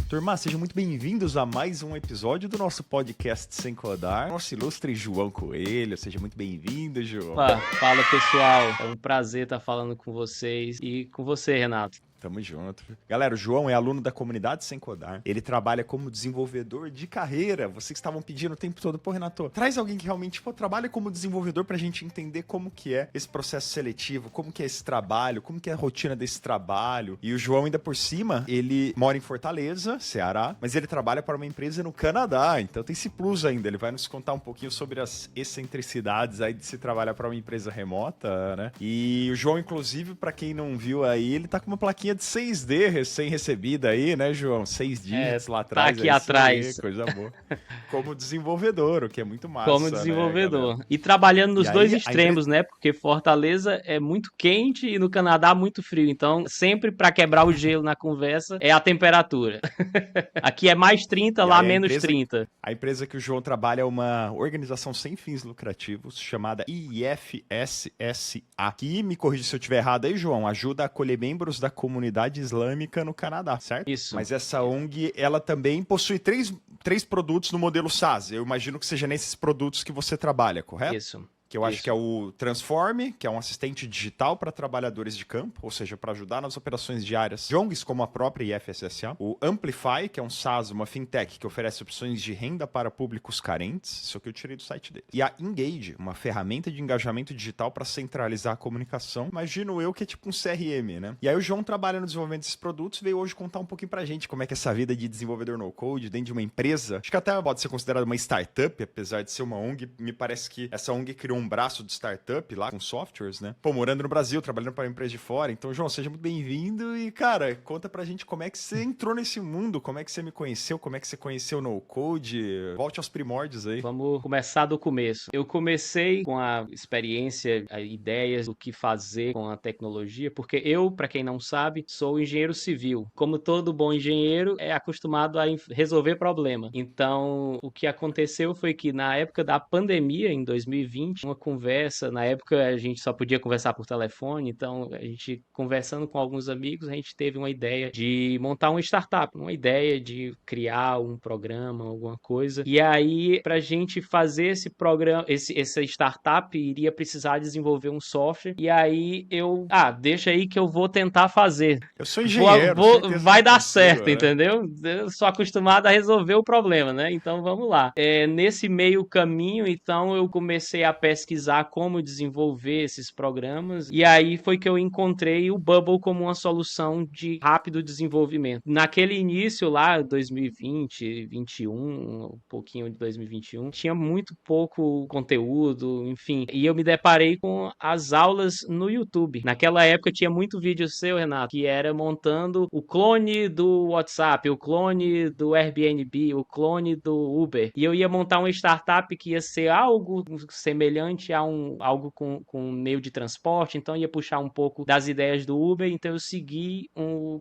Turma, sejam muito bem-vindos a mais um episódio do nosso podcast Sem Codar. Nosso ilustre João Coelho, seja muito bem-vindo, João. Fala pessoal, é um prazer estar falando com vocês e com você, Renato. Tamo junto. Galera, o João é aluno da comunidade Sem Codar. Ele trabalha como desenvolvedor de carreira. Vocês que estavam pedindo o tempo todo, pô, Renato, traz alguém que realmente, trabalha como desenvolvedor pra gente entender como que é esse processo seletivo, como que é esse trabalho, como que é a rotina desse trabalho. E o João, ainda por cima, ele mora em Fortaleza, Ceará, mas ele trabalha para uma empresa no Canadá. Então tem esse plus ainda. Ele vai nos contar um pouquinho sobre as excentricidades aí de se trabalhar para uma empresa remota, né? E o João, inclusive, pra quem não viu aí, ele tá com uma plaquinha de 6D recém-recebida aí, né, João? 6 dígitos lá atrás. Tá aqui atrás. Aí, coisa boa. Como desenvolvedor, o que é muito massa, como desenvolvedor. Né, e trabalhando nos dois aí, extremos, né? Porque Fortaleza é muito quente e no Canadá muito frio. Então, sempre para quebrar o gelo na conversa é a temperatura. Aqui é mais 30, lá menos 30. A empresa que o João trabalha é uma organização sem fins lucrativos chamada IFSSA, que, me corrija se eu estiver errado aí, João, ajuda a acolher membros da comunidade islâmica no Canadá, certo? Isso. Mas essa ONG, ela também possui três produtos no modelo SaaS. Eu imagino que seja nesses produtos que você trabalha, correto? Isso. Que eu acho que é o Transform, que é um assistente digital para trabalhadores de campo, ou seja, para ajudar nas operações diárias de ONGs como a própria IFSSA. O Amplify, que é um SaaS, uma fintech que oferece opções de renda para públicos carentes. Isso aqui eu tirei do site dele. E a Engage, uma ferramenta de engajamento digital para centralizar a comunicação. Imagino eu que é tipo um CRM, né? E aí o João trabalha no desenvolvimento desses produtos, veio hoje contar um pouquinho pra gente como é que é essa vida de desenvolvedor no-code dentro de uma empresa. Acho que até pode ser considerada uma startup, apesar de ser uma ONG. Me parece que essa ONG criou um braço de startup lá com softwares, né? Pô, morando no Brasil, trabalhando para uma empresa de fora. Então, João, seja muito bem-vindo e, cara, conta pra gente como é que você entrou nesse mundo, como é que você me conheceu, como é que você conheceu o no-code. Volte aos primórdios aí. Vamos começar do começo. Eu comecei com a experiência, ideias do que fazer com a tecnologia, porque eu, para quem não sabe, sou engenheiro civil. Como todo bom engenheiro, é acostumado a resolver problema. Então, o que aconteceu foi que na época da pandemia, em 2020, uma conversa, na época a gente só podia conversar por telefone, então a gente conversando com alguns amigos, a gente teve uma ideia de montar uma startup, uma ideia de criar um programa, alguma coisa. E aí, pra gente fazer esse programa, essa startup iria precisar desenvolver um software. E aí deixa aí que eu vou tentar fazer. Eu sou engenheiro, vai dar certo, entendeu? Eu sou acostumado a resolver o problema, né? Então vamos lá. Nesse meio caminho, então eu comecei a pesquisar como desenvolver esses programas e aí foi que eu encontrei o Bubble como uma solução de rápido desenvolvimento. Naquele início lá, 2020, 21, um pouquinho de 2021, tinha muito pouco conteúdo, enfim, e eu me deparei com as aulas no YouTube. Naquela época tinha muito vídeo seu, Renato, que era montando o clone do WhatsApp, o clone do Airbnb, o clone do Uber, e eu ia montar uma startup que ia ser algo semelhante a algo com meio de transporte, então ia puxar um pouco das ideias do Uber, então eu segui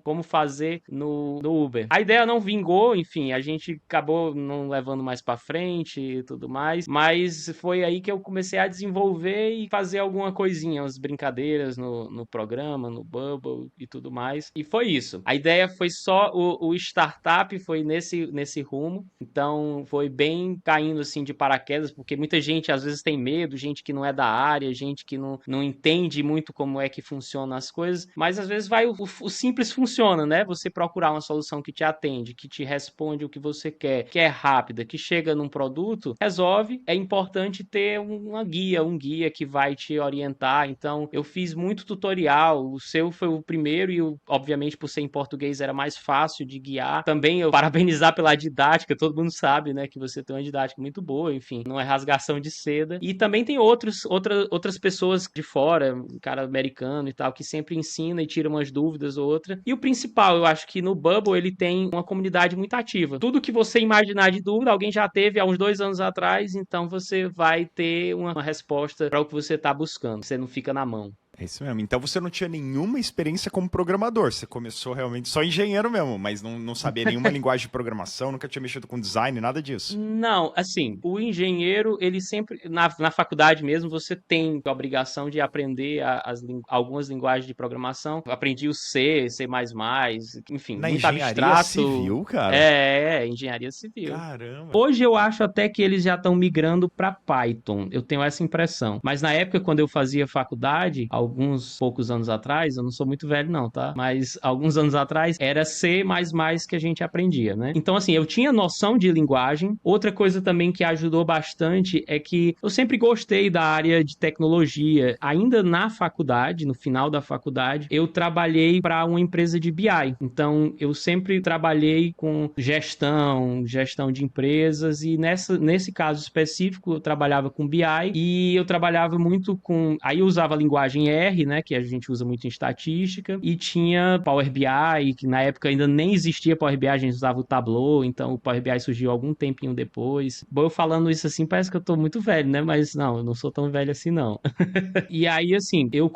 como fazer no Uber. A ideia não vingou, enfim, a gente acabou não levando mais para frente e tudo mais, mas foi aí que eu comecei a desenvolver e fazer alguma coisinha, umas brincadeiras no programa, no Bubble e tudo mais, e foi isso. A ideia foi só o startup, foi nesse rumo, então foi bem caindo assim de paraquedas, porque muita gente às vezes tem medo, gente que não é da área, gente que não entende muito como é que funcionam as coisas, mas às vezes o simples funciona, né? Você procurar uma solução que te atende, que te responde o que você quer, que é rápida, que chega num produto, resolve. É importante ter um guia que vai te orientar. Então, eu fiz muito tutorial, o seu foi o primeiro e, obviamente, por ser em português era mais fácil de guiar. Também eu parabenizar pela didática, todo mundo sabe, né, que você tem uma didática muito boa, enfim, não é rasgação de seda. E também tem outras pessoas de fora, um cara americano e tal, que sempre ensina e tira umas dúvidas ou outra. E o principal, eu acho que no Bubble ele tem uma comunidade muito ativa. Tudo que você imaginar de dúvida, alguém já teve há uns 2 anos atrás, então você vai ter uma resposta para o que você está buscando. Você não fica na mão. É isso mesmo. Então você não tinha nenhuma experiência como programador. Você começou realmente só engenheiro mesmo, mas não sabia nenhuma linguagem de programação, nunca tinha mexido com design, nada disso. Não, assim, o engenheiro, ele sempre, na faculdade mesmo, você tem a obrigação de aprender algumas linguagens de programação. Eu aprendi o C, C++, enfim, Na muito engenharia abstrato. civil, cara? Engenharia civil. Caramba. Hoje eu acho até que eles já estão migrando para Python, eu tenho essa impressão. Mas na época, quando eu fazia faculdade, alguns poucos anos atrás, eu não sou muito velho não, tá? Mas alguns anos atrás, era C++ que a gente aprendia, né? Então, assim, eu tinha noção de linguagem. Outra coisa também que ajudou bastante é que eu sempre gostei da área de tecnologia. Ainda na faculdade, no final da faculdade, eu trabalhei para uma empresa de BI. Então, eu sempre trabalhei com gestão de empresas e nesse caso específico eu trabalhava com BI e eu trabalhava muito com... Aí eu usava a linguagem R, né, que a gente usa muito em estatística, e tinha Power BI, que na época ainda nem existia Power BI, a gente usava o Tableau, então o Power BI surgiu algum tempinho depois. Bom, eu falando isso assim, parece que eu tô muito velho, né, mas não, eu não sou tão velho assim não. E aí, assim, eu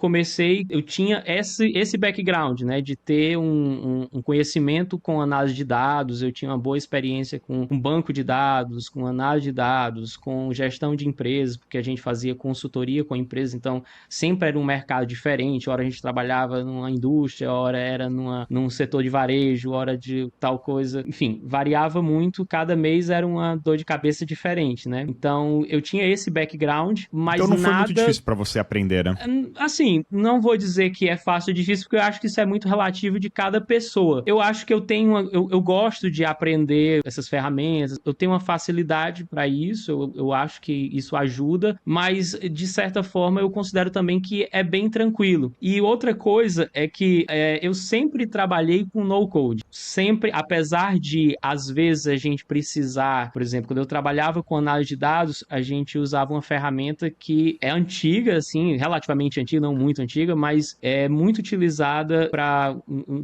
tinha esse background, né, de ter um conhecimento com análise de dados, eu tinha uma boa experiência com um banco de dados, com análise de dados, com gestão de empresas, porque a gente fazia consultoria com empresas, então sempre era um mercado diferente, hora a gente trabalhava numa indústria, hora era num setor de varejo, hora de tal coisa, enfim, variava muito, cada mês era uma dor de cabeça diferente, né? Então, eu tinha esse background, mas Então não foi muito nada... difícil pra você aprender, né? Assim, não vou dizer que é fácil ou difícil, porque eu acho que isso é muito relativo de cada pessoa. Eu acho que eu gosto de aprender essas ferramentas, eu tenho uma facilidade para isso, eu acho que isso ajuda, mas de certa forma eu considero também que é bem tranquilo. E outra coisa é que eu sempre trabalhei com no-code. Sempre, apesar de às vezes a gente precisar, por exemplo, quando eu trabalhava com análise de dados, a gente usava uma ferramenta que é antiga, assim, relativamente antiga, não muito antiga, mas é muito utilizada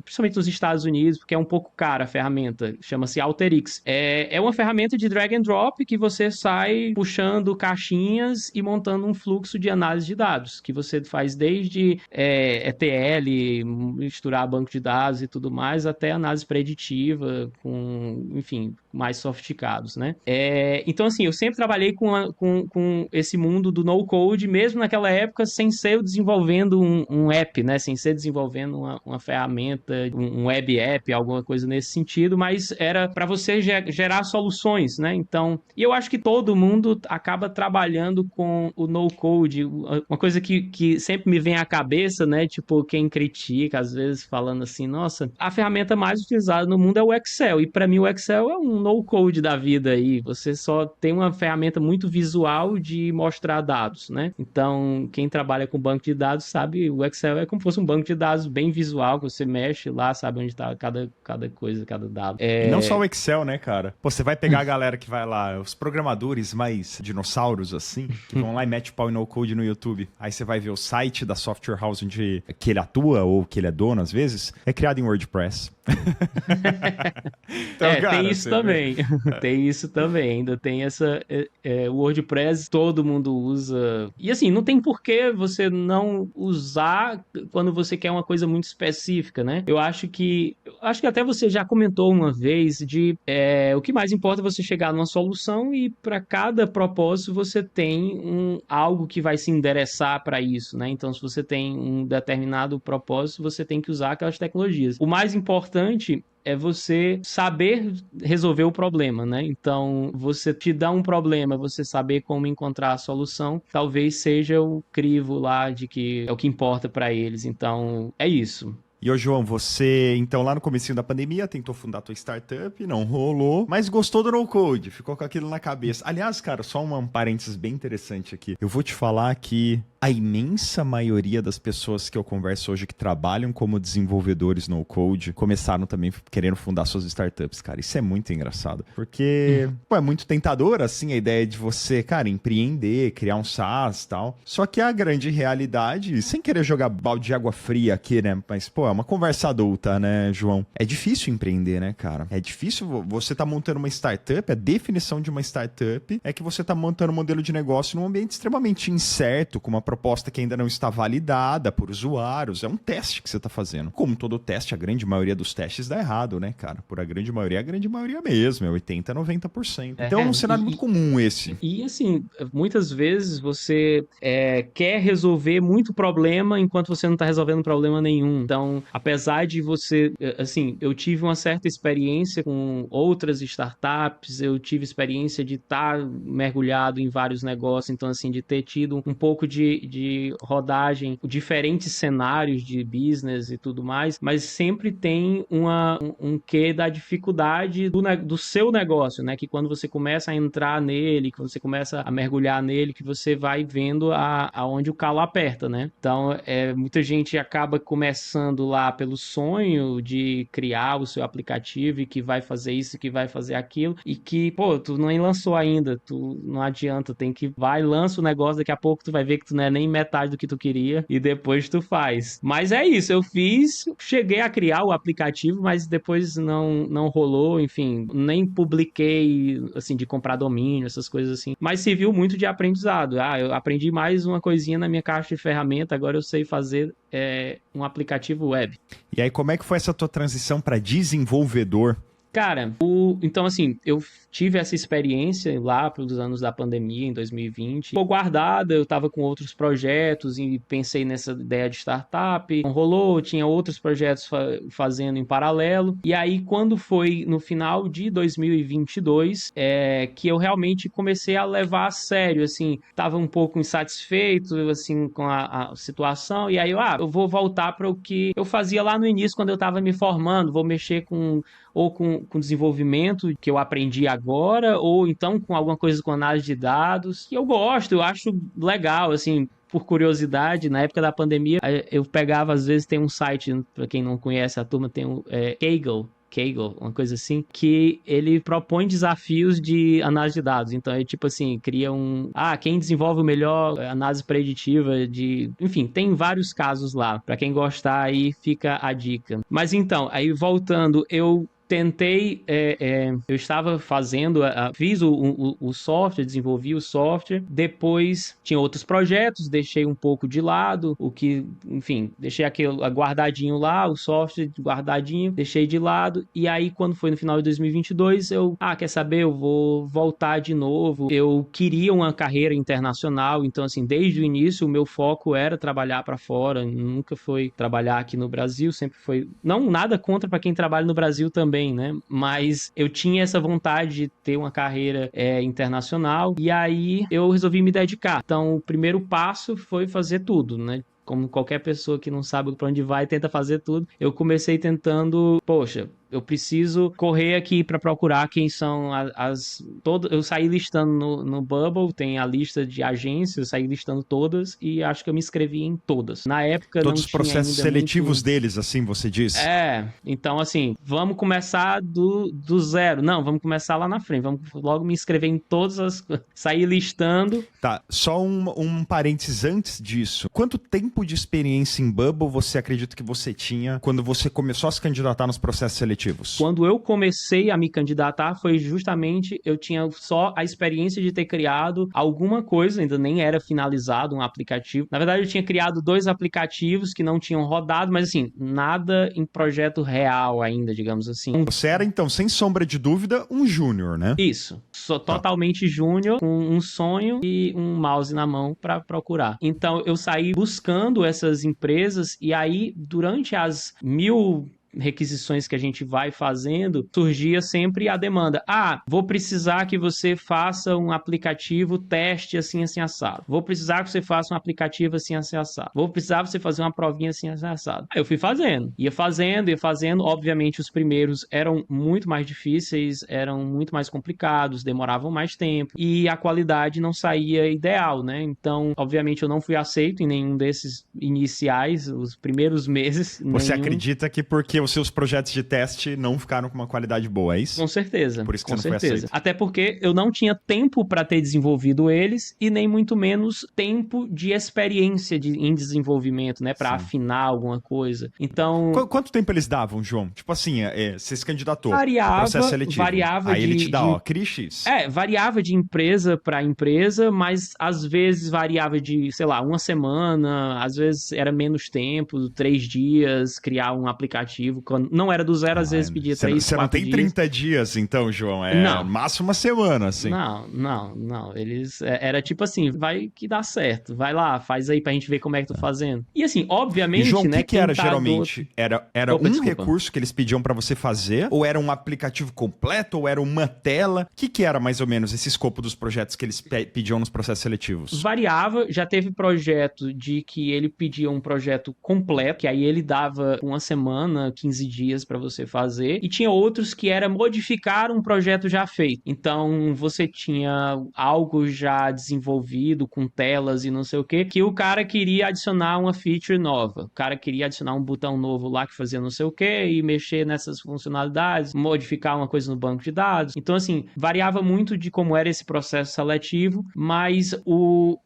principalmente nos Estados Unidos, porque é um pouco cara a ferramenta, chama-se Alteryx. É uma ferramenta de drag and drop que você sai puxando caixinhas e montando um fluxo de análise de dados, que você faz desde ETL, misturar banco de dados e tudo mais, até análise preditiva, enfim, mais sofisticados, né? Então, assim, eu sempre trabalhei com esse mundo do no-code, mesmo naquela época, sem ser eu desenvolvendo um app, né? Sem ser desenvolvendo uma ferramenta, um web app, alguma coisa nesse sentido, mas era para você gerar soluções, né? Então, e eu acho que todo mundo acaba trabalhando com o no-code. Uma coisa que sempre me vem à cabeça, né? Tipo, quem critica, às vezes, falando assim, nossa, a ferramenta mais utilizada no mundo é o Excel, e para mim o Excel é um no-code da vida aí. Você só tem uma ferramenta muito visual de mostrar dados, né? Então, quem trabalha com banco de dados sabe, o Excel é como se fosse um banco de dados bem visual, que você mexe lá, sabe onde está cada coisa, cada dado. E não só o Excel, né, cara? Pô, você vai pegar a galera que vai lá, os programadores mais dinossauros, assim, que vão lá e mete pau em no-code no YouTube. Aí você vai ver o site da software house que ele atua, ou que ele é dono, às vezes, é criado em WordPress. Então, cara, tem isso também. Tem isso também. Ainda tem o WordPress, todo mundo usa. E assim, não tem por que você não usar quando você quer uma coisa muito específica, né? Eu acho que até você já comentou uma vez o que mais importa é você chegar numa solução e para cada propósito você tem algo que vai se endereçar para isso, né? Então, se você tem um determinado propósito, você tem que usar aquelas tecnologias. O mais importante é você saber resolver o problema, né? Então, você te dá um problema, você saber como encontrar a solução, talvez seja o crivo lá de que é o que importa para eles. Então, é isso. E ô João, você, então, lá no comecinho da pandemia, tentou fundar a tua startup, não rolou, mas gostou do no-code, ficou com aquilo na cabeça. Aliás, cara, só um parênteses bem interessante aqui. Eu vou te falar que a imensa maioria das pessoas que eu converso hoje que trabalham como desenvolvedores no-code começaram também querendo fundar suas startups, cara. Isso é muito engraçado, porque é muito tentador, assim, a ideia de você, cara, empreender, criar um SaaS e tal. Só que a grande realidade, sem querer jogar balde de água fria aqui, né? Mas, pô, é uma conversa adulta, né, João? É difícil empreender, né, cara? É difícil. Você tá montando uma startup, a definição de uma startup é que você tá montando um modelo de negócio num ambiente extremamente incerto, com uma proposta que ainda não está validada por usuários. É um teste que você tá fazendo. Como todo teste, a grande maioria dos testes dá errado, né, cara? Por a grande maioria mesmo. É 80%, 90%. Então é um cenário muito comum esse. E assim, muitas vezes você quer resolver muito problema enquanto você não está resolvendo problema nenhum. Então, apesar de você, assim, eu tive uma certa experiência com outras startups, eu tive experiência de estar mergulhado em vários negócios, então assim, de ter tido um pouco de rodagem, diferentes cenários de business e tudo mais, mas sempre tem um quê da dificuldade do seu negócio, né? Que quando você começa a entrar nele, que você começa a mergulhar nele, que você vai vendo aonde o calo aperta, né? Então, muita gente acaba começando lá pelo sonho de criar o seu aplicativo e que vai fazer isso, que vai fazer aquilo, e que, pô, tu nem lançou ainda, tu não adianta, lança o negócio, daqui a pouco tu vai ver que tu não é nem metade do que tu queria, e depois tu faz. Mas é isso, eu cheguei a criar o aplicativo, mas depois não rolou, enfim, nem publiquei, assim, de comprar domínio, essas coisas assim, mas serviu muito de aprendizado. Eu aprendi mais uma coisinha na minha caixa de ferramenta, agora eu sei fazer um aplicativo web. E aí, como é que foi essa tua transição para desenvolvedor? Cara, então assim, eu tive essa experiência lá pelos anos da pandemia, em 2020. Ficou guardada, eu tava com outros projetos e pensei nessa ideia de startup. Não rolou, tinha outros projetos fazendo em paralelo. E aí, quando foi no final de 2022, que eu realmente comecei a levar a sério, assim, tava um pouco insatisfeito, assim, com a situação. E aí, eu vou voltar para o que eu fazia lá no início, quando eu tava me formando, vou mexer com desenvolvimento que eu aprendi agora, ou então com alguma coisa com análise de dados, que eu acho legal, assim, por curiosidade. Na época da pandemia, eu pegava, às vezes, tem um site, para quem não conhece a turma, tem um Kaggle, uma coisa assim, que ele propõe desafios de análise de dados. Então, tipo assim, cria quem desenvolve o melhor análise preditiva enfim, tem vários casos lá. Para quem gostar, aí fica a dica. Mas então, aí voltando, eu tentei, eu estava fazendo, fiz o software, desenvolvi o software, depois tinha outros projetos, deixei um pouco de lado, enfim, deixei aquele guardadinho lá, o software guardadinho, deixei de lado, e aí quando foi no final de 2022, quer saber, eu vou voltar de novo, eu queria uma carreira internacional, então assim, desde o início o meu foco era trabalhar para fora, nunca foi trabalhar aqui no Brasil, sempre foi, não nada contra para quem trabalha no Brasil também, né? Mas eu tinha essa vontade de ter uma carreira internacional, e aí eu resolvi me dedicar. Então, o primeiro passo foi fazer tudo, né? Como qualquer pessoa que não sabe para onde vai, tenta fazer tudo. Eu comecei tentando, eu preciso correr aqui para procurar quem são eu saí listando no Bubble, tem a lista de agências, eu saí listando todas e acho que eu me inscrevi em todas. Na época todos não os processos seletivos deles, assim, você disse? Então assim, vamos começar do zero. Não, vamos começar lá na frente, vamos logo me inscrever em todas as... Saí listando. Tá, só um parênteses antes disso. Quanto tempo de experiência em Bubble você acredita que você tinha quando você começou a se candidatar nos processos seletivos? Quando eu comecei a me candidatar, foi justamente, eu tinha só a experiência de ter criado alguma coisa, ainda nem era finalizado um aplicativo. Na verdade, eu tinha criado 2 aplicativos que não tinham rodado, mas assim, nada em projeto real ainda, digamos assim. Você era, então, sem sombra de dúvida, um júnior, né? Isso. Sou totalmente júnior, com um sonho e um mouse na mão para procurar. Então, eu saí buscando essas empresas, e aí, durante as 1000 requisições que a gente vai fazendo, surgia sempre a demanda. Vou precisar que você faça um aplicativo teste assim, assim, assado. Vou precisar que você faça um aplicativo assim, assim, assado. Vou precisar você fazer uma provinha assim, assim, assado. Aí eu fui fazendo. Ia fazendo. Obviamente, os primeiros eram muito mais difíceis, eram muito mais complicados, demoravam mais tempo e a qualidade não saía ideal, né? Então, obviamente, eu não fui aceito em nenhum desses iniciais, os primeiros meses. Você acredita que porque porque os seus projetos de teste não ficaram com uma qualidade boa, é isso? Com certeza. Por isso que com você não certeza. foi aceito. Até porque eu não tinha tempo para ter desenvolvido eles e nem muito menos tempo de experiência em desenvolvimento, né? Para afinar alguma coisa. Então... Quanto tempo eles davam, João? Tipo assim, você se candidatou pro processo seletivo. Variava aí de... ele te dá, ó, cria X. Variava de empresa para empresa, mas às vezes variava de, sei lá, uma semana, às vezes era menos tempo, 3 dias, criar um aplicativo. Quando não era do zero, às vezes pedia 3, 4 dias. Você não tem 30 dias, então, João? Não. Máximo uma semana, assim. Não. Eles... Era tipo assim, vai que dá certo. Vai lá, faz aí pra gente ver como é que tô fazendo. E assim, obviamente, e, João, né? O que era geralmente? Era desculpa. recurso que eles pediam pra você fazer? Ou era um aplicativo completo? Ou era uma tela? O que era mais ou menos esse escopo dos projetos que eles pediam nos processos seletivos? Variava, já teve projeto de que ele pedia um projeto completo, que aí ele dava uma semana, 15 dias pra você fazer, e tinha outros que era modificar um projeto já feito. Então, você tinha algo já desenvolvido com telas e não sei o que o cara queria adicionar uma feature nova. O cara queria adicionar um botão novo lá que fazia não sei o que e mexer nessas funcionalidades, modificar uma coisa no banco de dados. Então, assim, variava muito de como era esse processo seletivo, mas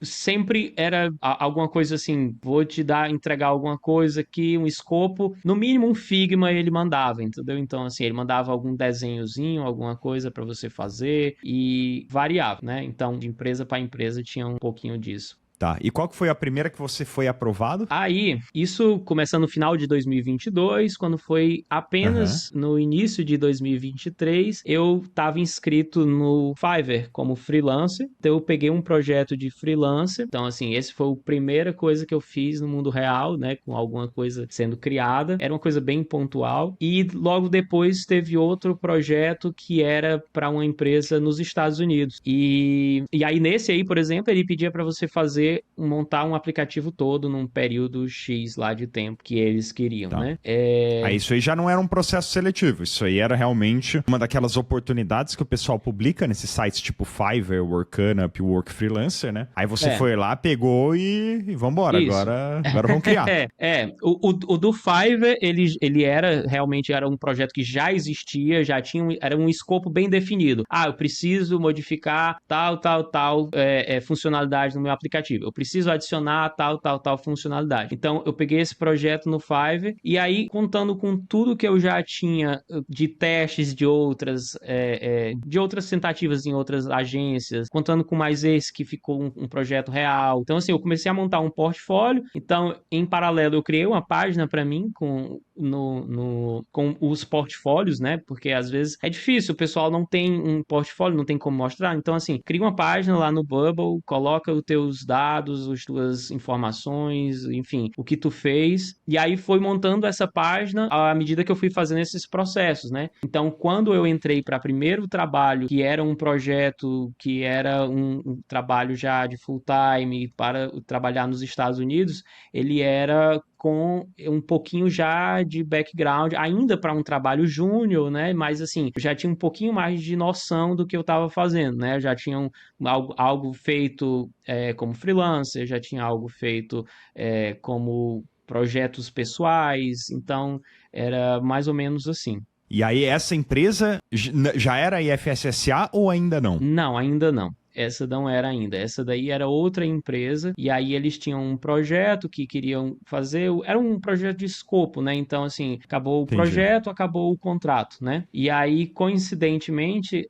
sempre era alguma coisa assim, vou te entregar alguma coisa aqui, um escopo, no mínimo um Figma ele mandava, entendeu? Então, assim, ele mandava algum desenhozinho, alguma coisa para você fazer e variava, né? Então, de empresa para empresa tinha um pouquinho disso. Tá, e qual que foi a primeira que você foi aprovado? Aí, isso começando no final de 2022, quando foi apenas no início de 2023, eu estava inscrito no Fiverr como freelancer, então eu peguei um projeto de freelancer, então assim, esse foi a primeira coisa que eu fiz no mundo real, né, com alguma coisa sendo criada, era uma coisa bem pontual, e logo depois teve outro projeto que era para uma empresa nos Estados Unidos, e aí nesse aí, por exemplo, ele pedia para você montar um aplicativo todo num período X lá de tempo que eles queriam, né? Aí isso aí já não era um processo seletivo, isso aí era realmente uma daquelas oportunidades que o pessoal publica nesses sites tipo Fiverr, Workana, Upwork Freelancer, né? Aí você foi lá, pegou e vambora, agora vamos criar. O do Fiverr, ele realmente era um projeto que já existia, era um escopo bem definido. Eu preciso modificar tal funcionalidade no meu aplicativo. Eu preciso adicionar tal funcionalidade. Então, eu peguei esse projeto no Fiverr e aí, contando com tudo que eu já tinha de testes de outras tentativas em outras agências, contando com mais esse que ficou um projeto real. Então, assim, eu comecei a montar um portfólio. Então, em paralelo, eu criei uma página para mim com os portfólios, né? Porque às vezes é difícil, o pessoal não tem um portfólio, não tem como mostrar. Então, assim, cria uma página lá no Bubble, coloca os teus dados, as tuas informações, enfim, o que tu fez. E aí foi montando essa página à medida que eu fui fazendo esses processos, né? Então, quando eu entrei para primeiro trabalho, que era um projeto, que era um trabalho já de full time para trabalhar nos Estados Unidos, ele era com um pouquinho já de background, ainda para um trabalho júnior, né? Mas assim, eu já tinha um pouquinho mais de noção do que eu estava fazendo, né? Eu já tinha algo feito como freelancer, já tinha algo feito como projetos pessoais, então era mais ou menos assim. E aí essa empresa já era IFSSA ou ainda não? Não, ainda não. Essa não era ainda. Essa daí era outra empresa. E aí eles tinham um projeto que queriam fazer. Era um projeto de escopo, né? Então, assim, acabou o projeto, acabou o contrato, né? E aí, coincidentemente,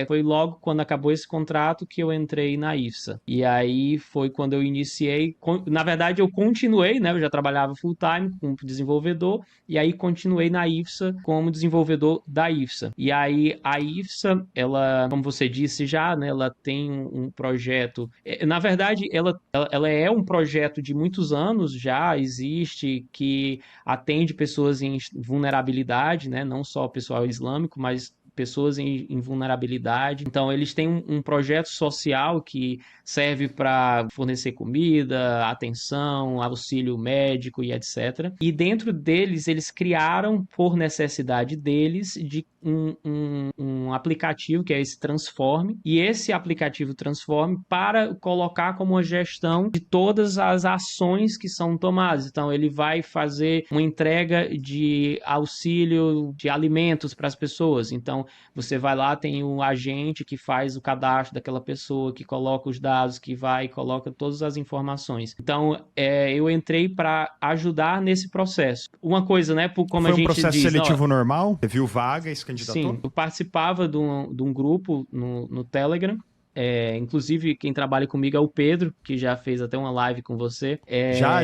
foi logo quando acabou esse contrato que eu entrei na IFSA. E aí foi quando eu iniciei. Na verdade, eu continuei, né? Eu já trabalhava full time como desenvolvedor. E aí continuei na IFSA como desenvolvedor da IFSA. E aí a IFSA, ela, como você disse já, né? Ela tem um projeto. Na verdade, ela é um projeto de muitos anos já, existe, que atende pessoas em vulnerabilidade, né? Não só pessoal islâmico, mas pessoas em vulnerabilidade. Então, eles têm um projeto social que serve para fornecer comida, atenção, auxílio médico e etc. E dentro deles, eles criaram, por necessidade deles, de um aplicativo que é esse Transforme, e esse aplicativo Transforme para colocar como uma gestão de todas as ações que são tomadas. Então, ele vai fazer uma entrega de auxílio de alimentos para as pessoas. Então, você vai lá, tem um agente que faz o cadastro daquela pessoa, que coloca os dados, que vai e coloca todas as informações. Então, eu entrei para ajudar nesse processo. Uma coisa, né, como Foi a gente um processo diz, seletivo normal? Você viu vaga e se candidatou? Sim, eu participava de um grupo no Telegram. Inclusive, quem trabalha comigo é o Pedro, que já fez até uma live com você.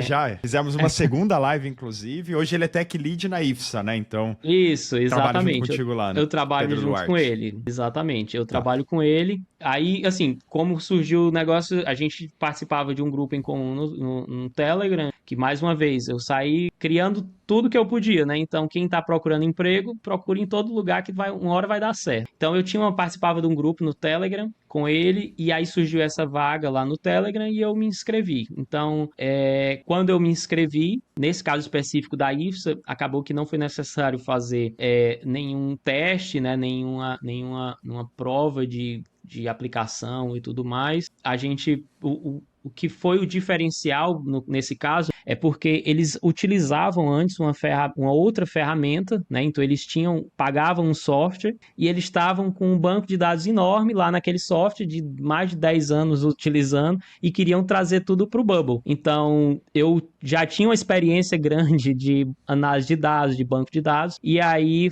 Já. Fizemos uma segunda live, inclusive. Hoje ele é Tech Lead na IFSA, né? Então, Isso, exatamente. trabalho junto contigo lá, né? Eu trabalho Pedro junto Duarte. com ele, exatamente. Eu trabalho com ele. Aí, assim, como surgiu o negócio, a gente participava de um grupo em comum no Telegram, que, mais uma vez, eu saí criando tudo que eu podia, né? Então, quem tá procurando emprego, procura em todo lugar que uma hora vai dar certo. Então, eu participava de um grupo no Telegram com ele, e aí surgiu essa vaga lá no Telegram e eu me inscrevi. Então, quando eu me inscrevi, nesse caso específico da IFSA, acabou que não foi necessário fazer nenhum teste, né? Nenhuma prova de aplicação e tudo mais. O que foi o diferencial nesse caso é porque eles utilizavam antes uma outra ferramenta, né? Então eles pagavam um software e eles estavam com um banco de dados enorme lá naquele software de mais de 10 anos utilizando e queriam trazer tudo para o Bubble. Então eu já tinha uma experiência grande de análise de dados, de banco de dados, e aí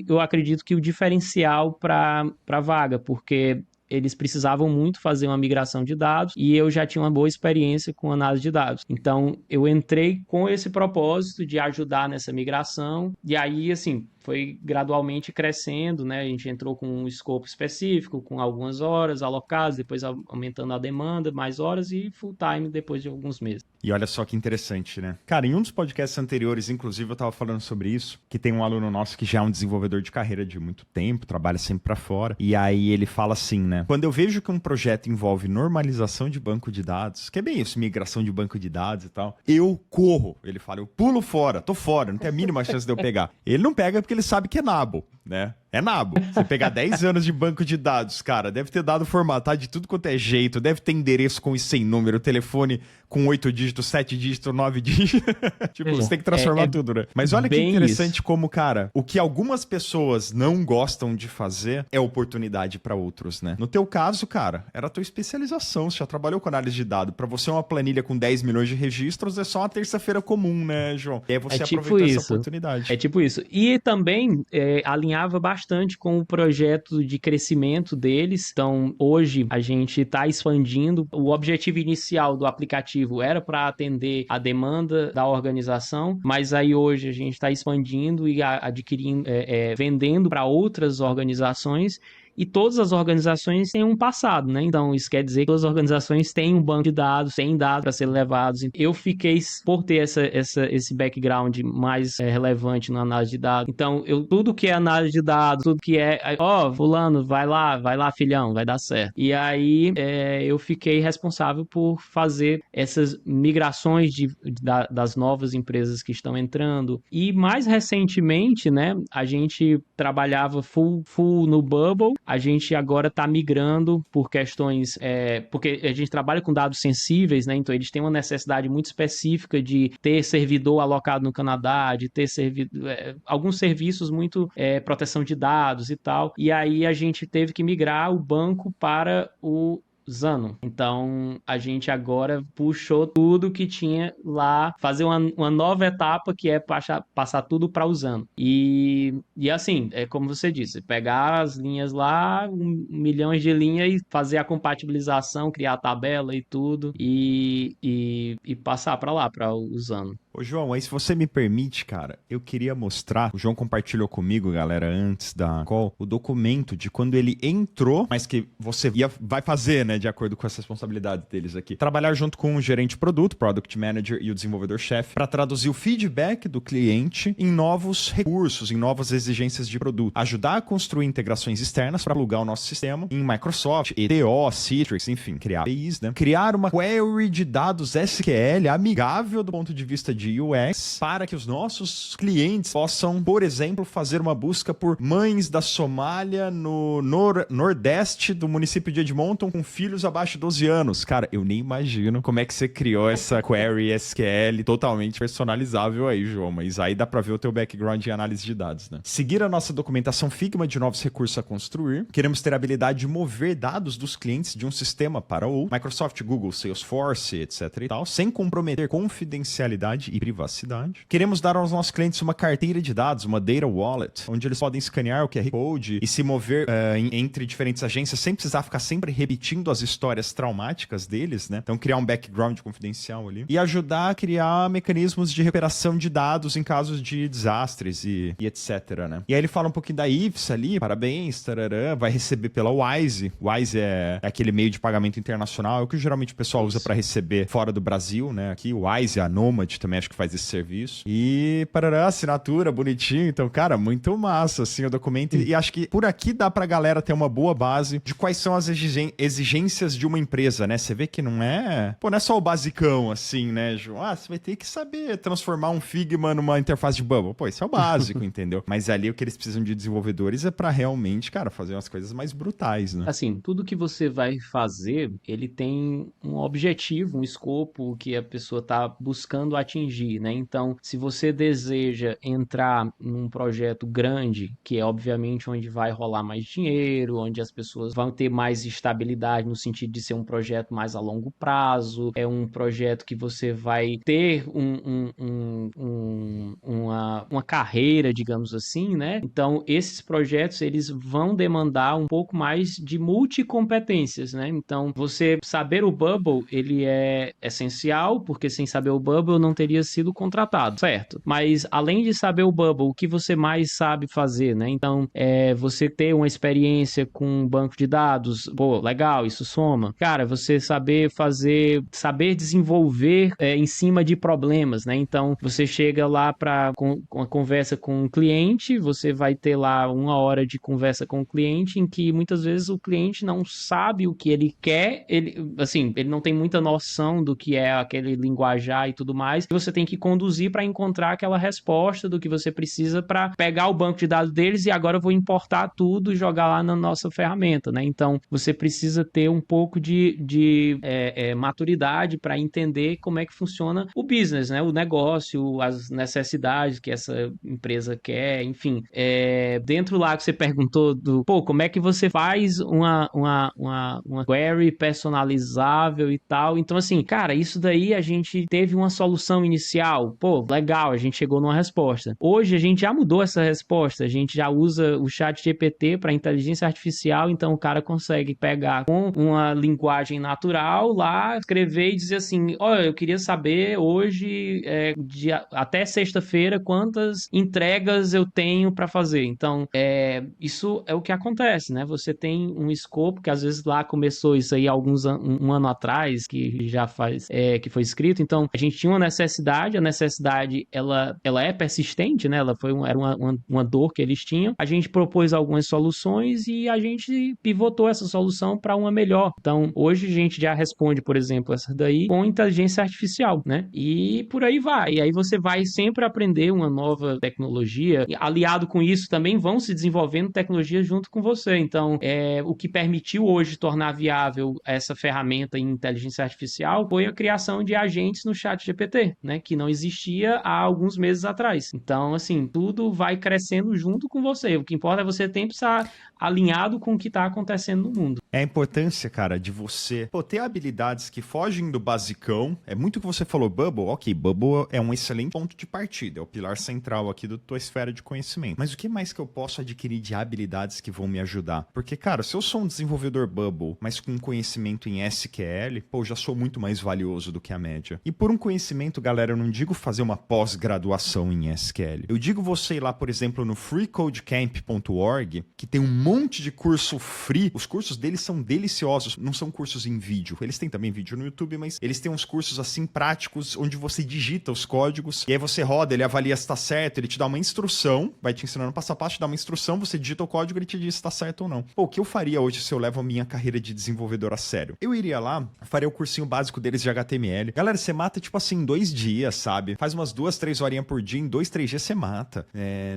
eu acredito que o diferencial para a vaga, porque eles precisavam muito fazer uma migração de dados e eu já tinha uma boa experiência com análise de dados. Então, eu entrei com esse propósito de ajudar nessa migração e aí, assim, foi gradualmente crescendo, né? A gente entrou com um escopo específico, com algumas horas alocadas, depois aumentando a demanda, mais horas e full time depois de alguns meses. E olha só que interessante, né? Cara, em um dos podcasts anteriores, inclusive, eu tava falando sobre isso, que tem um aluno nosso que já é um desenvolvedor de carreira de muito tempo, trabalha sempre pra fora, e aí ele fala assim, né? Quando eu vejo que um projeto envolve normalização de banco de dados, que é bem isso, migração de banco de dados e tal, eu corro. Ele fala, eu pulo fora, tô fora, não tem a mínima chance de eu pegar. Ele não pega porque ele sabe que é nabo, né? É nabo. Você pegar 10 anos de banco de dados, cara, deve ter dado formatado de tudo quanto é jeito, deve ter endereço com e sem número, telefone com 8 dígitos, 7 dígitos, 9 dígitos. Tipo, você tem que transformar tudo, né? Mas olha que interessante como, cara, o que algumas pessoas não gostam de fazer é oportunidade para outros, né? No teu caso, cara, era a tua especialização, você já trabalhou com análise de dados. Para você uma planilha com 10 milhões de registros é só uma terça-feira comum, né, João? E aí você aproveitou essa oportunidade. É tipo isso. E também alinhava bastante com o projeto de crescimento deles. Então, hoje a gente está expandindo. O objetivo inicial do aplicativo era para atender a demanda da organização, mas aí hoje a gente está expandindo e adquirindo, vendendo para outras organizações. E todas as organizações têm um passado, né? Então, isso quer dizer que todas as organizações têm um banco de dados, têm dados para ser levados. Eu fiquei, por ter esse background mais relevante na análise de dados. Então, tudo que é análise de dados, tudo que fulano, vai lá, filhão, vai dar certo. E aí, eu fiquei responsável por fazer essas migrações das novas empresas que estão entrando. E mais recentemente, né, a gente trabalhava full no Bubble. A gente agora está migrando por questões, porque a gente trabalha com dados sensíveis, né? Então eles têm uma necessidade muito específica de ter servidor alocado no Canadá, de ter alguns serviços muito proteção de dados e tal. E aí a gente teve que migrar o banco para o Zano. Então, a gente agora puxou tudo que tinha lá, fazer uma nova etapa que é passar tudo para o Zano. E assim, como você disse, pegar as linhas lá, milhões de linhas e fazer a compatibilização, criar a tabela e tudo, e passar para lá, para o Zano. Ô, João, aí se você me permite, cara, eu queria mostrar, o João compartilhou comigo, galera, antes da call, o documento de quando ele entrou, mas que você vai fazer, né, de acordo com as responsabilidades deles aqui. Trabalhar junto com o gerente de produto, Product Manager e o desenvolvedor-chefe para traduzir o feedback do cliente em novos recursos, em novas exigências de produto. Ajudar a construir integrações externas para plugar o nosso sistema em Microsoft, ETO, Citrix, enfim, criar APIs, né? Criar uma query de dados SQL amigável do ponto de vista de UX para que os nossos clientes possam, por exemplo, fazer uma busca por mães da Somália no nordeste do município de Edmonton com filhos abaixo de 12 anos. Cara, eu nem imagino como é que você criou essa query SQL totalmente personalizável aí, João, mas aí dá pra ver o teu background em análise de dados, né? Seguir a nossa documentação Figma de novos recursos a construir. Queremos ter a habilidade de mover dados dos clientes de um sistema para outro, Microsoft, Google, Salesforce, etc e tal, sem comprometer confidencialidade e privacidade. Queremos dar aos nossos clientes uma carteira de dados, uma data wallet, onde eles podem escanear o QR Code e se mover entre diferentes agências sem precisar ficar sempre repetindo as histórias traumáticas deles, né? Então criar um background confidencial ali. E ajudar a criar mecanismos de recuperação de dados em casos de desastres e etc, né? E aí ele fala um pouquinho da IFS ali, parabéns, tarará, vai receber pela Wise. Wise é aquele meio de pagamento internacional, é o que geralmente o pessoal usa para receber fora do Brasil, né? Aqui o Wise, a Nomad também acho que faz esse serviço. E parará, assinatura, bonitinho. Então, cara, muito massa, assim, o documento. E acho que por aqui dá pra galera ter uma boa base de quais são as exigências de uma empresa, né? Você vê que não é... Pô, não é só o basicão, assim, né, João? Ah, você vai ter que saber transformar um Figma numa interface de Bubble. Pô, isso é o básico, entendeu? Mas ali o que eles precisam de desenvolvedores é pra realmente, cara, fazer umas coisas mais brutais, né? Assim, tudo que você vai fazer, ele tem um objetivo, um escopo que a pessoa está buscando atingir, né? Então, se você deseja entrar num projeto grande, que é obviamente onde vai rolar mais dinheiro, onde as pessoas vão ter mais estabilidade no sentido de ser um projeto mais a longo prazo, é um projeto que você vai ter uma carreira, digamos assim, né? Então, esses projetos, eles vão demandar um pouco mais de multicompetências, né? Então, você saber o Bubble, ele é essencial, porque sem saber o Bubble não teria sido contratado, certo? Mas, além de saber o Bubble, o que você mais sabe fazer, né? Então, você ter uma experiência com um banco de dados, pô, legal, isso soma. Cara, você saber desenvolver em cima de problemas, né? Então, você chega lá para uma conversa com um cliente, você vai ter lá 1 hora de conversa com o cliente, em que muitas vezes o cliente não sabe o que ele quer, ele não tem muita noção do que é aquele linguajar e tudo mais, e você tem que conduzir para encontrar aquela resposta do que você precisa para pegar o banco de dados deles e agora eu vou importar tudo e jogar lá na nossa ferramenta, né? Então, você precisa ter um pouco de maturidade para entender como é que funciona o business, né? O negócio, as necessidades que essa empresa quer, enfim. Dentro lá que você perguntou como é que você faz uma query personalizável e tal. Então, assim, cara, isso daí a gente teve uma solução inicial. Pô, legal, a gente chegou numa resposta. Hoje a gente já mudou essa resposta. A gente já usa o ChatGPT para inteligência artificial, então o cara consegue pegar com uma linguagem natural lá, escrever e dizer assim, olha, eu queria saber hoje, até sexta-feira, quantas entregas eu tenho para fazer. Então, isso é o que acontece, né? Você tem um escopo que às vezes lá começou isso aí um ano atrás, que já faz, que foi escrito. Então, a gente tinha uma necessidade, a necessidade, ela é persistente, né? Era uma dor que eles tinham. A gente propôs algumas soluções e a gente pivotou essa solução para uma melhor. Então, hoje a gente já responde, por exemplo, essa daí com inteligência artificial, né? E por aí vai. E aí você vai sempre aprender uma nova tecnologia. E, aliado com isso, também vão se desenvolvendo tecnologias junto com você. Então, o que permitiu hoje tornar viável essa ferramenta em inteligência artificial foi a criação de agentes no ChatGPT, né? Que não existia há alguns meses atrás. Então, assim, tudo vai crescendo junto com você. O que importa é você sempre estar alinhado com o que está acontecendo no mundo. É a importância, cara, de você ter habilidades que fogem do basicão. É muito o que você falou, Bubble. Ok, Bubble é um excelente ponto de partida. É o pilar central aqui da tua esfera de conhecimento. Mas o que mais que eu posso adquirir de habilidades que vão me ajudar? Porque, cara, se eu sou um desenvolvedor Bubble, mas com conhecimento em SQL, já sou muito mais valioso do que a média. E por um conhecimento, galera, galera, eu não digo fazer uma pós-graduação em SQL. Eu digo você ir lá, por exemplo, no freecodecamp.org, que tem um monte de curso free. Os cursos deles são deliciosos, não são cursos em vídeo. Eles têm também vídeo no YouTube, mas eles têm uns cursos assim práticos, onde você digita os códigos, e aí você roda, ele avalia se tá certo, ele te dá uma instrução, vai te ensinando passo a passo, te dá uma instrução, você digita o código, ele te diz se tá certo ou não. Pô, o que eu faria hoje se eu levo a minha carreira de desenvolvedor a sério? Eu iria lá, faria o cursinho básico deles de HTML. Galera, você mata, tipo assim, em 2 dias, sabe? Faz umas 2, 3 horinhas por dia, em 2, 3 dias você mata.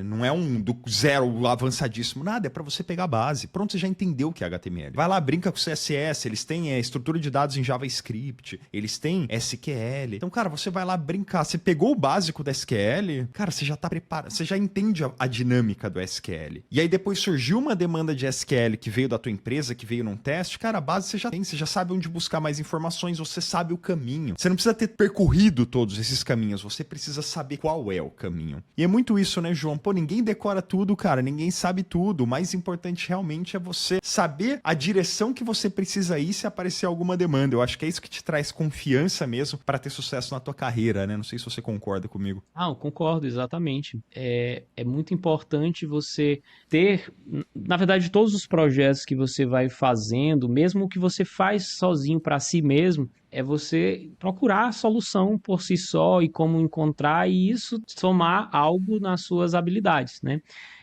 Não é um do zero avançadíssimo, nada, é pra você pegar a base. Pronto, você já entendeu o que é HTML. Vai lá, brinca com CSS, eles têm estrutura de dados em JavaScript, eles têm SQL. Então, cara, você vai lá brincar. Você pegou o básico da SQL, cara, você já tá preparado, você já entende a dinâmica do SQL. E aí depois surgiu uma demanda de SQL que veio da tua empresa, que veio num teste, cara, a base você já tem, você já sabe onde buscar mais informações, você sabe o caminho. Você não precisa ter percorrido todos esses caminhos, você precisa saber qual é o caminho. E é muito isso, né, João? Pô, ninguém decora tudo, cara, ninguém sabe tudo. O mais importante realmente é você saber a direção que você precisa ir se aparecer alguma demanda. Eu acho que é isso que te traz confiança mesmo para ter sucesso na tua carreira, né? Não sei se você concorda comigo. Ah, eu concordo, exatamente. É muito importante você ter, na verdade, todos os projetos que você vai fazendo, mesmo o que você faz sozinho para si mesmo, é você procurar a solução por si só e como encontrar e isso somar algo nas suas habilidades, né?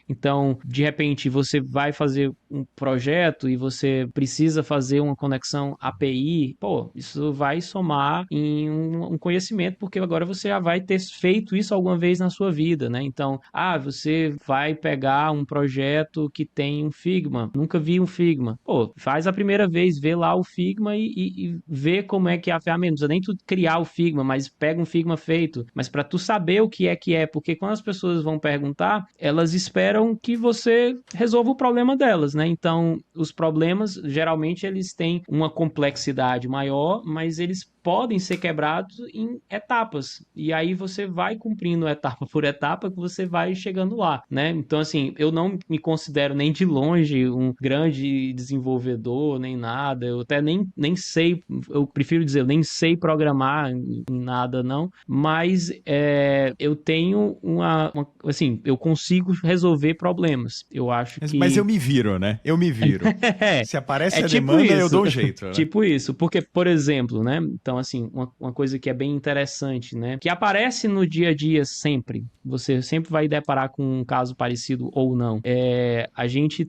Então, de repente, você vai fazer um projeto e você precisa fazer uma conexão API, pô, isso vai somar em um conhecimento, porque agora você já vai ter feito isso alguma vez na sua vida, né? Então, você vai pegar um projeto que tem um Figma, nunca vi um Figma. Pô, faz a primeira vez, vê lá o Figma e vê como é que é a ferramenta. Não precisa nem tu criar o Figma, mas pega um Figma feito. Mas para tu saber o que é, porque quando as pessoas vão perguntar, elas esperam que você resolva o problema delas, né? Então, os problemas, geralmente, eles têm uma complexidade maior, mas eles podem ser quebrados em etapas. E aí você vai cumprindo etapa por etapa que você vai chegando lá, né? Então, assim, eu não me considero nem de longe um grande desenvolvedor, nem nada. Eu até nem sei, eu prefiro dizer, eu nem sei programar em nada, não. Mas eu tenho assim, eu consigo resolver problemas. Eu acho que... Mas eu me viro, né? Eu me viro. Se aparece a tipo demanda, isso. eu dou um jeito. Né? Tipo isso. Porque, por exemplo, né? Então, assim, uma coisa que é bem interessante, né? Que aparece no dia a dia sempre. Você sempre vai deparar com um caso parecido ou não. A gente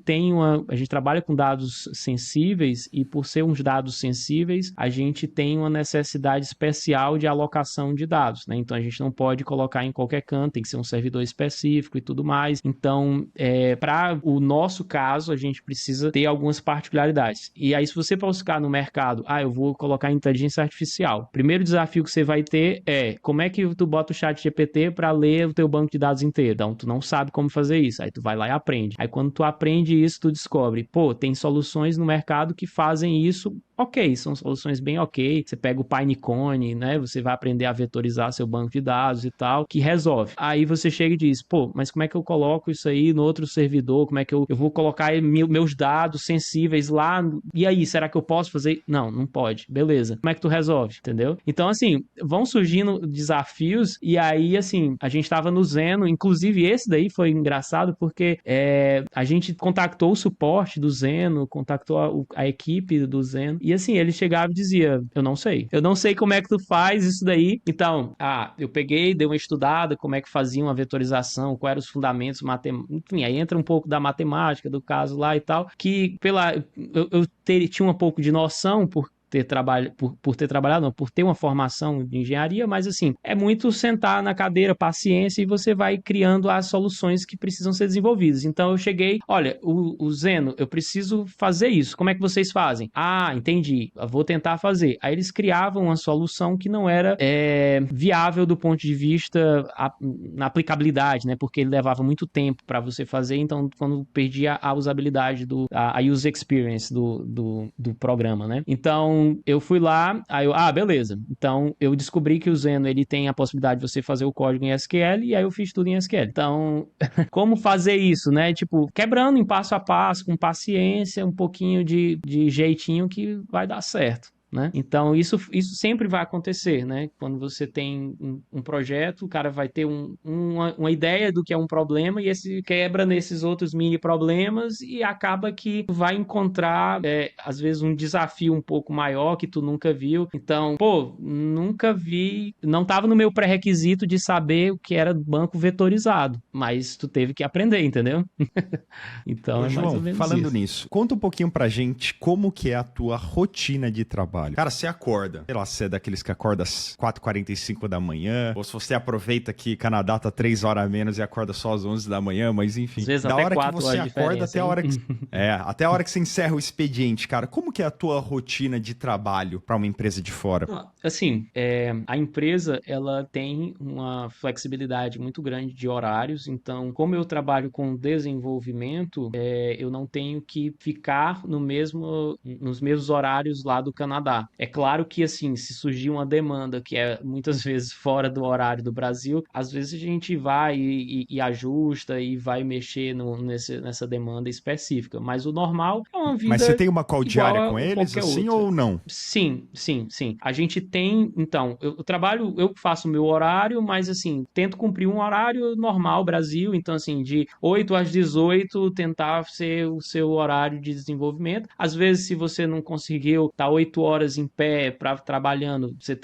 trabalha com dados sensíveis e por ser uns dados sensíveis, a gente tem uma necessidade especial de alocação de dados, né? Então, a gente não pode colocar em qualquer canto, tem que ser um servidor específico e tudo mais. Então, para o nosso caso, a gente precisa ter algumas particularidades. E aí, se você buscar no mercado, eu vou colocar inteligência artificial. Primeiro desafio que você vai ter é como é que tu bota o chat GPT para ler o teu banco de dados inteiro. Então, tu não sabe como fazer isso. Aí tu vai lá e aprende. Aí quando tu aprende isso, tu descobre, tem soluções no mercado que fazem isso ok, são soluções bem ok. Você pega o Pinecone, né? Você vai aprender a vetorizar seu banco de dados e tal, que resolve. Aí você chega e diz, mas como é que eu coloco isso aí no outro servidor? Como é que eu vou colocar meus dados sensíveis lá? E aí, será que eu posso fazer? Não pode. Beleza. Como é que tu resolve? Entendeu? Então, assim, vão surgindo desafios e aí, assim, a gente tava no Zeno, inclusive esse daí foi engraçado porque a gente contactou o suporte do Zeno, contactou a equipe do Zeno e assim, ele chegava e dizia, eu não sei como é que tu faz isso daí. Então, eu peguei, dei uma estudada, como é que fazia uma vetorização, quais eram os fundamentos matemáticos, enfim, aí entra um pouco da matemática do caso lá e tal, que tinha um pouco de noção por ter trabalhado, não, por ter uma formação de engenharia, mas assim, é muito sentar na cadeira, paciência, e você vai criando as soluções que precisam ser desenvolvidas. Então eu cheguei, olha, o Zeno, eu preciso fazer isso, como é que vocês fazem? Entendi, eu vou tentar fazer. Aí eles criavam uma solução que não era viável do ponto de vista na aplicabilidade, né, porque ele levava muito tempo para você fazer, então quando perdia a usabilidade, a user experience do programa, né? Então eu fui lá, aí beleza. Então eu descobri que o Zeno ele tem a possibilidade de você fazer o código em SQL e aí eu fiz tudo em SQL. Então, como fazer isso, né? Tipo, quebrando em passo a passo, com paciência, um pouquinho de jeitinho que vai dar certo. né? Então, isso sempre vai acontecer, né? Quando você tem um projeto, o cara vai ter uma ideia do que é um problema e esse quebra nesses outros mini problemas e acaba que vai encontrar, às vezes, um desafio um pouco maior que tu nunca viu. Então, pô, nunca vi, não estava no meu pré-requisito de saber o que era banco vetorizado, mas tu teve que aprender, entendeu? Então, Ô, é mais ou João, menos falando isso. nisso, conta um pouquinho pra gente como que é a tua rotina de trabalho. Cara, você acorda, sei lá, você é daqueles que acorda às 4h45 da manhã, ou se você aproveita que Canadá tá 3 horas a menos e acorda só às 11 da manhã, mas Às enfim, vezes da até hora que 4 você horas de acorda diferença, até a hein? hora que... até a hora que você encerra o expediente, cara, como que é a tua rotina de trabalho pra uma empresa de fora? Assim, a empresa ela tem uma flexibilidade muito grande de horários, então, como eu trabalho com desenvolvimento, eu não tenho que ficar nos mesmos horários lá do Canadá. É claro que, assim, se surgir uma demanda que é muitas vezes fora do horário do Brasil, às vezes a gente vai e ajusta e vai mexer nessa demanda específica, mas o normal é uma Mas você vida tem uma call diária com igual a eles, qualquer assim, outra. ou não? Sim, sim, sim. A gente tem, então, eu trabalho, eu faço o meu horário, mas assim, tento cumprir um horário normal Brasil, então assim, de 8 às 18, tentar ser o seu horário de desenvolvimento. Às vezes, se você não conseguiu estar 8 horas em pé para trabalhando, você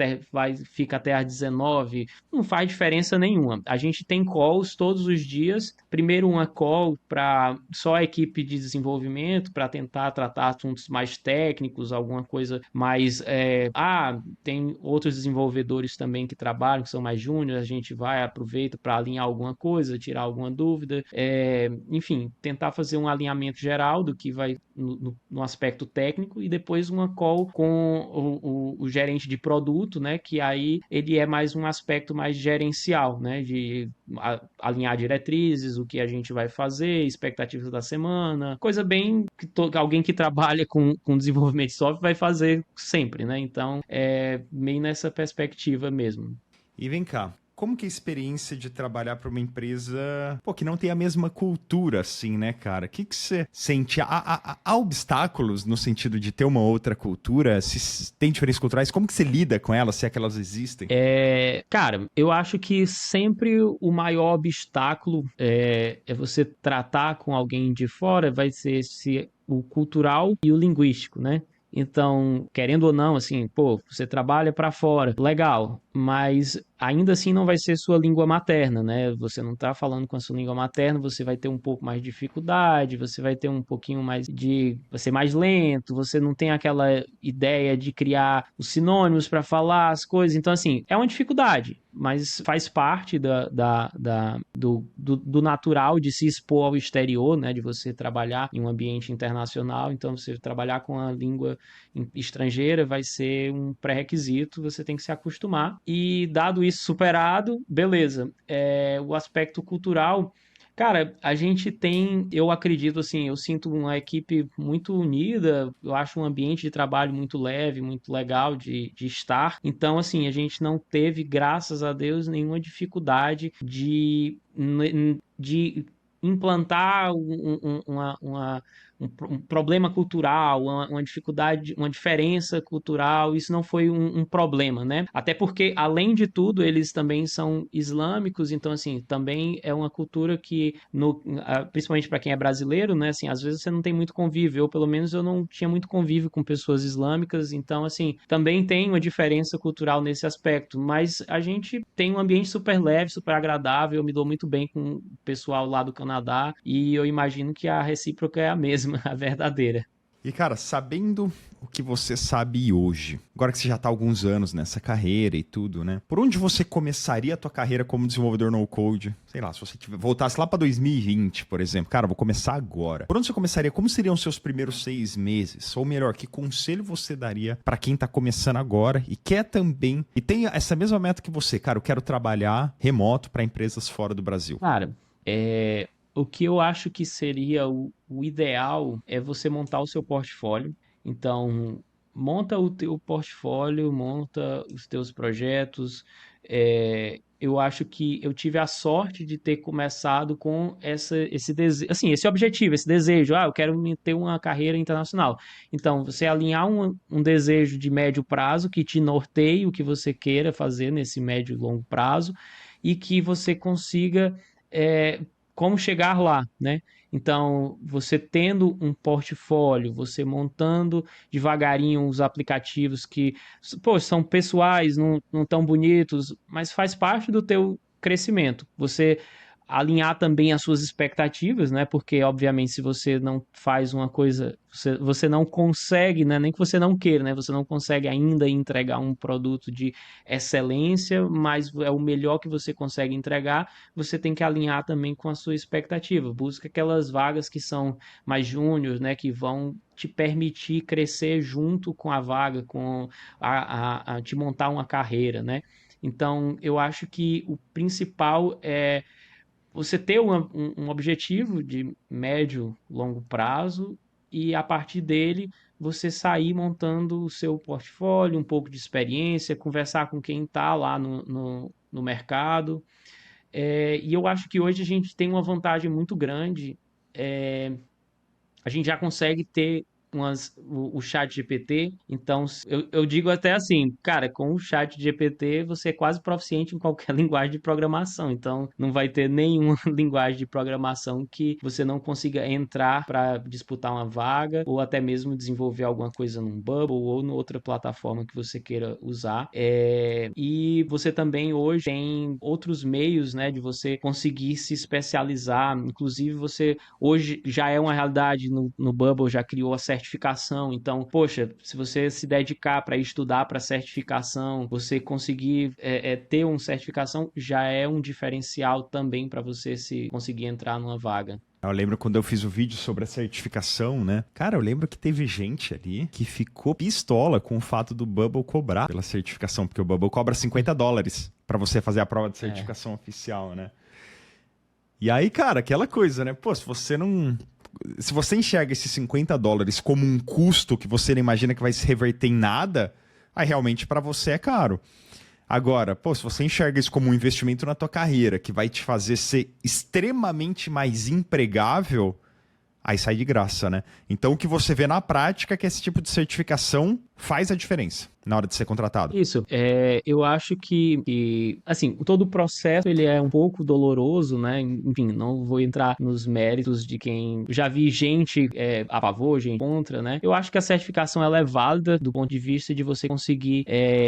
fica até às 19, não faz diferença nenhuma. A gente tem calls todos os dias. Primeiro uma call para só a equipe de desenvolvimento para tentar tratar assuntos mais técnicos, alguma coisa mais. Tem outros desenvolvedores também que trabalham, que são mais júniores, a gente vai, aproveita para alinhar alguma coisa, tirar alguma dúvida, enfim, tentar fazer um alinhamento geral do que vai no aspecto técnico e depois uma call com o gerente de produto, né, que aí ele é mais um aspecto mais gerencial, né, de alinhar diretrizes, o que a gente vai fazer, expectativas da semana, coisa bem que alguém que trabalha com desenvolvimento de software vai fazer sempre, né? Então, é meio nessa perspectiva mesmo. E vem cá, como que é a experiência de trabalhar para uma empresa, pô, que não tem a mesma cultura, assim, né, cara? O que que você sente? Há obstáculos no sentido de ter uma outra cultura? Se tem diferenças culturais, como que você lida com elas, se é que elas existem? Cara, eu acho que sempre o maior obstáculo é você tratar com alguém de fora, vai ser o cultural e o linguístico, né? Então, querendo ou não, assim, pô, você trabalha para fora, legal, mas ainda assim não vai ser sua língua materna, né? Você não tá falando com a sua língua materna, você vai ter um pouco mais de dificuldade, você vai ter um pouquinho mais vai ser mais lento, você não tem aquela ideia de criar os sinônimos para falar as coisas. Então, assim, é uma dificuldade, mas faz parte do natural de se expor ao exterior, né? De você trabalhar em um ambiente internacional. Então, você trabalhar com a língua estrangeira vai ser um pré-requisito, você tem que se acostumar. E dado isso superado, beleza. O aspecto cultural. Cara, a gente tem, eu acredito assim, eu sinto uma equipe muito unida, eu acho um ambiente de trabalho muito leve, muito legal de estar. Então, assim, a gente não teve, graças a Deus, nenhuma dificuldade de implantar um problema cultural, uma dificuldade, uma diferença cultural, isso não foi um problema, né? Até porque, além de tudo, eles também são islâmicos, então, assim, também é uma cultura que, principalmente para quem é brasileiro, né, assim, às vezes você não tem muito convívio, ou pelo menos eu não tinha muito convívio com pessoas islâmicas, então, assim, também tem uma diferença cultural nesse aspecto, mas a gente tem um ambiente super leve, super agradável, eu me dou muito bem com o pessoal lá do Canadá, e eu imagino que a recíproca é a mesma, a verdadeira. E, cara, sabendo o que você sabe hoje, agora que você já tá há alguns anos nessa carreira e tudo, né? Por onde você começaria a tua carreira como desenvolvedor no-code? Sei lá, se você voltasse lá pra 2020, por exemplo. Cara, vou começar agora. Por onde você começaria? Como seriam os seus primeiros 6 meses? Ou melhor, que conselho você daria pra quem tá começando agora e quer também... E tem essa mesma meta que você. Cara, eu quero trabalhar remoto pra empresas fora do Brasil. Cara, o que eu acho que seria o ideal é você montar o seu portfólio. Então, monta o teu portfólio, monta os teus projetos. eu acho que eu tive a sorte de ter começado com esse desejo, assim, esse objetivo, esse desejo, eu quero ter uma carreira internacional. Então, você alinhar um desejo de médio prazo que te norteie o que você queira fazer nesse médio e longo prazo e que você consiga como chegar lá, né? Então, você tendo um portfólio, você montando devagarinho os aplicativos que, pô, são pessoais, não tão bonitos, mas faz parte do teu crescimento. Você alinhar também as suas expectativas, né? Porque, obviamente, se você não faz uma coisa, você não consegue, né? Nem que você não queira, né? Você não consegue ainda entregar um produto de excelência, mas é o melhor que você consegue entregar, você tem que alinhar também com a sua expectativa. Busca aquelas vagas que são mais júnior, né? Que vão te permitir crescer junto com a vaga, com a te montar uma carreira, né? Então, eu acho que o principal é você ter um objetivo de médio, longo prazo e a partir dele você sair montando o seu portfólio, um pouco de experiência, conversar com quem está lá no mercado. E eu acho que hoje a gente tem uma vantagem muito grande. A gente já consegue ter o chat GPT, então eu digo até assim, cara, com o chat GPT você é quase proficiente em qualquer linguagem de programação, então não vai ter nenhuma linguagem de programação que você não consiga entrar para disputar uma vaga ou até mesmo desenvolver alguma coisa num Bubble ou em outra plataforma que você queira usar. E você também hoje tem outros meios, né, de você conseguir se especializar, inclusive você hoje já é uma realidade no Bubble, já criou a certificação. Então, poxa, se você se dedicar para estudar para certificação, você conseguir ter uma certificação, já é um diferencial também para você se conseguir entrar numa vaga. Eu lembro quando eu fiz o vídeo sobre a certificação, né? Cara, eu lembro que teve gente ali que ficou pistola com o fato do Bubble cobrar pela certificação, porque o Bubble cobra $50 para você fazer a prova de certificação oficial, né? E aí, cara, aquela coisa, né? Pô, se você enxerga esses $50 como um custo que você não imagina que vai se reverter em nada, aí realmente para você é caro. Agora, pô, se você enxerga isso como um investimento na tua carreira, que vai te fazer ser extremamente mais empregável, aí sai de graça, né? Então, o que você vê na prática é que esse tipo de certificação faz a diferença na hora de ser contratado. Isso, eu acho que, assim, todo o processo ele é um pouco doloroso, né? Enfim, não vou entrar nos méritos de quem já vi gente a favor, gente contra, né? Eu acho que a certificação ela é válida do ponto de vista de você conseguir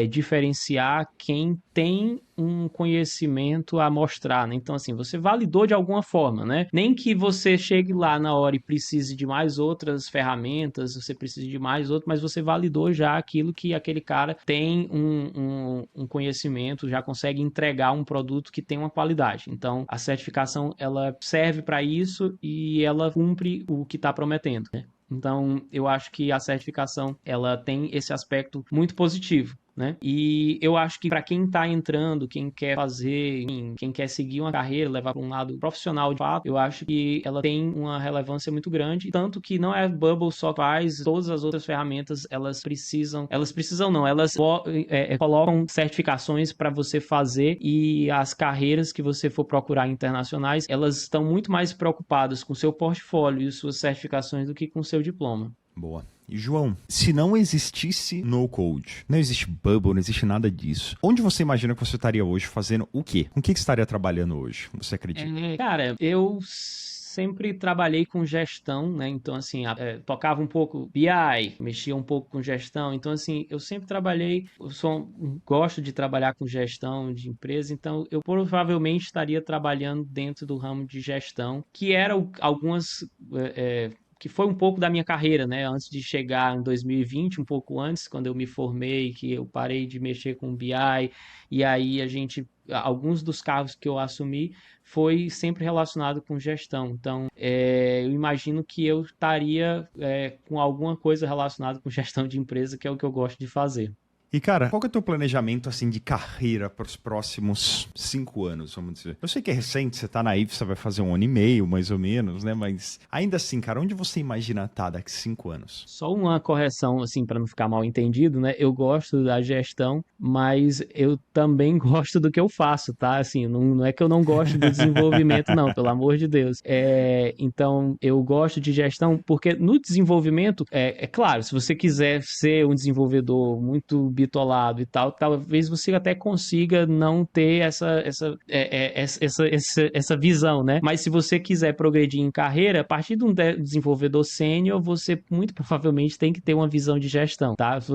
diferenciar quem tem um conhecimento a mostrar, né? Então, assim, você validou de alguma forma, né? Nem que você chegue lá na hora e precise de mais outras ferramentas, você precise de mais outras, mas você validou já aquilo que aquele cara tem um conhecimento, já consegue entregar um produto que tem uma qualidade. Então, a certificação, ela serve para isso e ela cumpre o que está prometendo, né? Então, eu acho que a certificação, ela tem esse aspecto muito positivo, né? E eu acho que para quem está entrando, quem quer fazer, quem quer seguir uma carreira, levar para um lado profissional de fato, eu acho que ela tem uma relevância muito grande, tanto que não é Bubble só faz, todas as outras ferramentas, elas colocam certificações para você fazer e as carreiras que você for procurar internacionais, elas estão muito mais preocupadas com o seu portfólio e suas certificações do que com o seu diploma. Boa. E João, se não existisse no-code, não existe Bubble, não existe nada disso, onde você imagina que você estaria hoje fazendo o quê? Com o que você estaria trabalhando hoje? Você acredita? Cara, eu sempre trabalhei com gestão, né? Então, assim, tocava um pouco BI, mexia um pouco com gestão. Então, assim, eu sempre trabalhei, gosto de trabalhar com gestão de empresa, então eu provavelmente estaria trabalhando dentro do ramo de gestão, que era algumas... que foi um pouco da minha carreira, né? Antes de chegar em 2020, um pouco antes, quando eu me formei, que eu parei de mexer com BI, e aí alguns dos cargos que eu assumi foi sempre relacionado com gestão. Então, eu imagino que eu estaria com alguma coisa relacionada com gestão de empresa, que é o que eu gosto de fazer. E, cara, qual que é o teu planejamento, assim, de carreira para os próximos 5 anos, vamos dizer? Eu sei que é recente, você tá na IFSA, vai fazer 1 ano e meio, mais ou menos, né? Mas ainda assim, cara, onde você imagina estar daqui 5 anos? Só uma correção, assim, para não ficar mal entendido, né? Eu gosto da gestão, mas eu também gosto do que eu faço, tá? Assim, não é que eu não gosto do desenvolvimento, não, pelo amor de Deus. Então, eu gosto de gestão porque no desenvolvimento, é claro, se você quiser ser um desenvolvedor muito bitolado e tal, talvez você até consiga não ter essa visão, né? Mas se você quiser progredir em carreira, a partir de um desenvolvedor sênior, você muito provavelmente tem que ter uma visão de gestão, tá? Se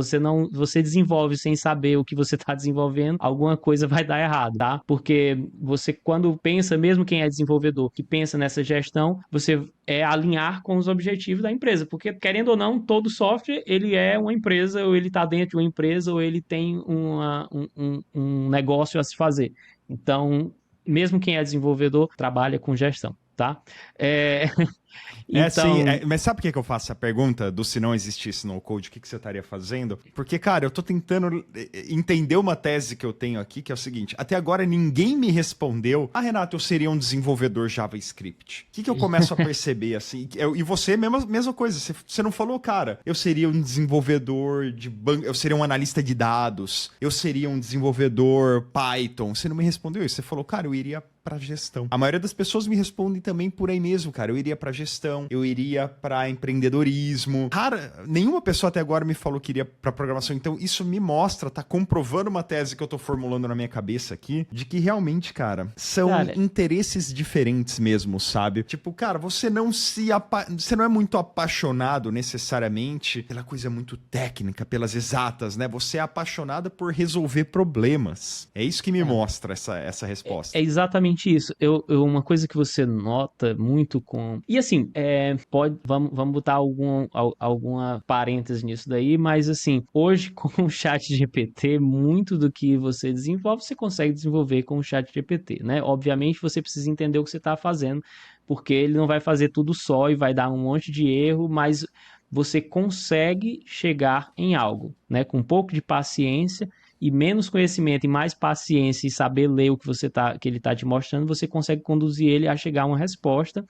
você desenvolve sem saber o que você está desenvolvendo, alguma coisa vai dar errado, tá? Porque você, quando pensa, mesmo quem é desenvolvedor, que pensa nessa gestão, você alinhar com os objetivos da empresa, porque querendo ou não, todo software, ele é uma empresa, ou ele está dentro de uma empresa, ou ele tem um negócio a se fazer. Então, mesmo quem é desenvolvedor, trabalha com gestão, tá? Sim, Então, mas sabe por que que eu faço essa pergunta do se não existisse no code, o que que você estaria fazendo? Porque, cara, eu tô tentando entender uma tese que eu tenho aqui, que é o seguinte, até agora ninguém me respondeu, Renato, eu seria um desenvolvedor JavaScript. O que que eu começo a perceber, assim? E você, mesma coisa, você não falou, cara, eu seria um desenvolvedor de banco, eu seria um analista de dados, eu seria um desenvolvedor Python, você não me respondeu isso, você falou, cara, eu iria pra gestão. A maioria das pessoas me respondem também por aí mesmo, cara. Eu iria pra gestão, eu iria pra empreendedorismo. Cara, nenhuma pessoa até agora me falou que iria pra programação. Então, isso me mostra, tá comprovando uma tese que eu tô formulando na minha cabeça aqui, de que realmente, cara, são interesses diferentes mesmo, sabe? Tipo, cara, você não é muito apaixonado necessariamente pela coisa muito técnica, pelas exatas, né? Você é apaixonado por resolver problemas. É isso que me mostra essa resposta. É exatamente isso. Uma coisa que você nota muito com... E assim, vamos botar alguma parêntese nisso daí, mas assim, hoje com o ChatGPT, muito do que você desenvolve, você consegue desenvolver com o ChatGPT, né? Obviamente você precisa entender o que você está fazendo, porque ele não vai fazer tudo só e vai dar um monte de erro, mas você consegue chegar em algo, né? Com um pouco de paciência e menos conhecimento e mais paciência e saber ler o que ele está te mostrando, você consegue conduzir ele a chegar a uma resposta,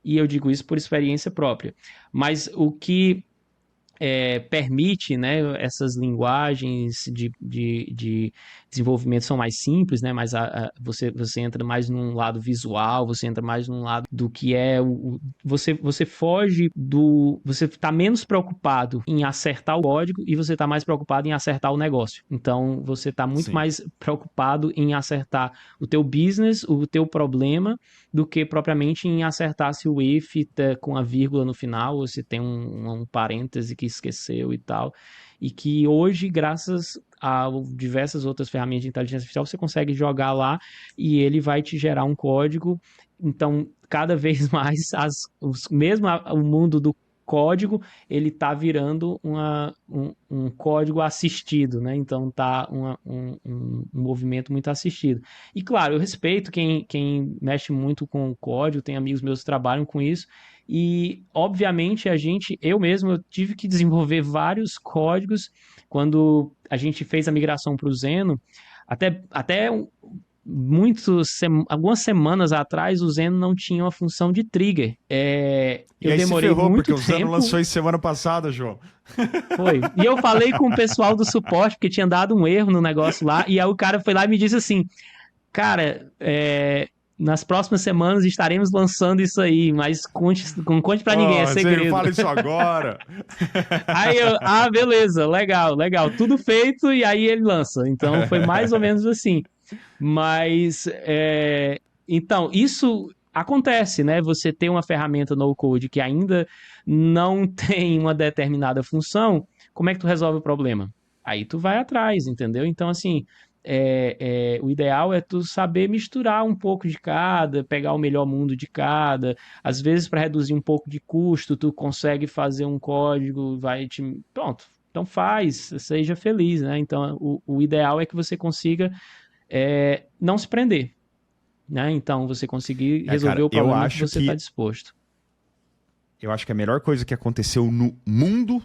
e eu digo isso por experiência própria. Mas o que permite, né, essas linguagens de desenvolvimento são mais simples, né, mas você entra mais num lado visual, você entra mais num lado do que você foge você está menos preocupado em acertar o código e você está mais preocupado em acertar o negócio. Então, você está muito mais preocupado em acertar o teu business, o teu problema, do que propriamente em acertar se o if tá com a vírgula no final, ou se tem um parêntese que esqueceu e tal. E que hoje, graças a diversas outras ferramentas de inteligência artificial, você consegue jogar lá e ele vai te gerar um código. Então, cada vez mais, mesmo o mundo do código, ele está virando um código assistido, né? Então tá um movimento muito assistido. E claro, eu respeito quem mexe muito com código, tem amigos meus que trabalham com isso, e obviamente eu mesmo, eu tive que desenvolver vários códigos quando a gente fez a migração para o Zeno, até algumas semanas atrás, o Zeno não tinha uma função de trigger. Eu demorei muito tempo. Porque o Zeno lançou isso semana passada, João. Foi. E eu falei com o pessoal do suporte, porque tinha dado um erro no negócio lá, e aí o cara foi lá e me disse assim, cara, nas próximas semanas estaremos lançando isso aí, mas não conte pra ninguém, é segredo. Você fala isso agora. Aí beleza, legal, tudo feito, e aí ele lança. Então foi mais ou menos assim. Mas, então, isso acontece, né? Você tem uma ferramenta no-code que ainda não tem uma determinada função, como é que tu resolve o problema? Aí tu vai atrás, entendeu? Então, assim, o ideal é tu saber misturar um pouco de cada, pegar o melhor mundo de cada. Às vezes, para reduzir um pouco de custo, tu consegue fazer um código, pronto, então faz, seja feliz, né? Então, o ideal é que você consiga não se prender, né? Então, você conseguir resolver o problema que você está disposto. Eu acho que a melhor coisa que aconteceu no mundo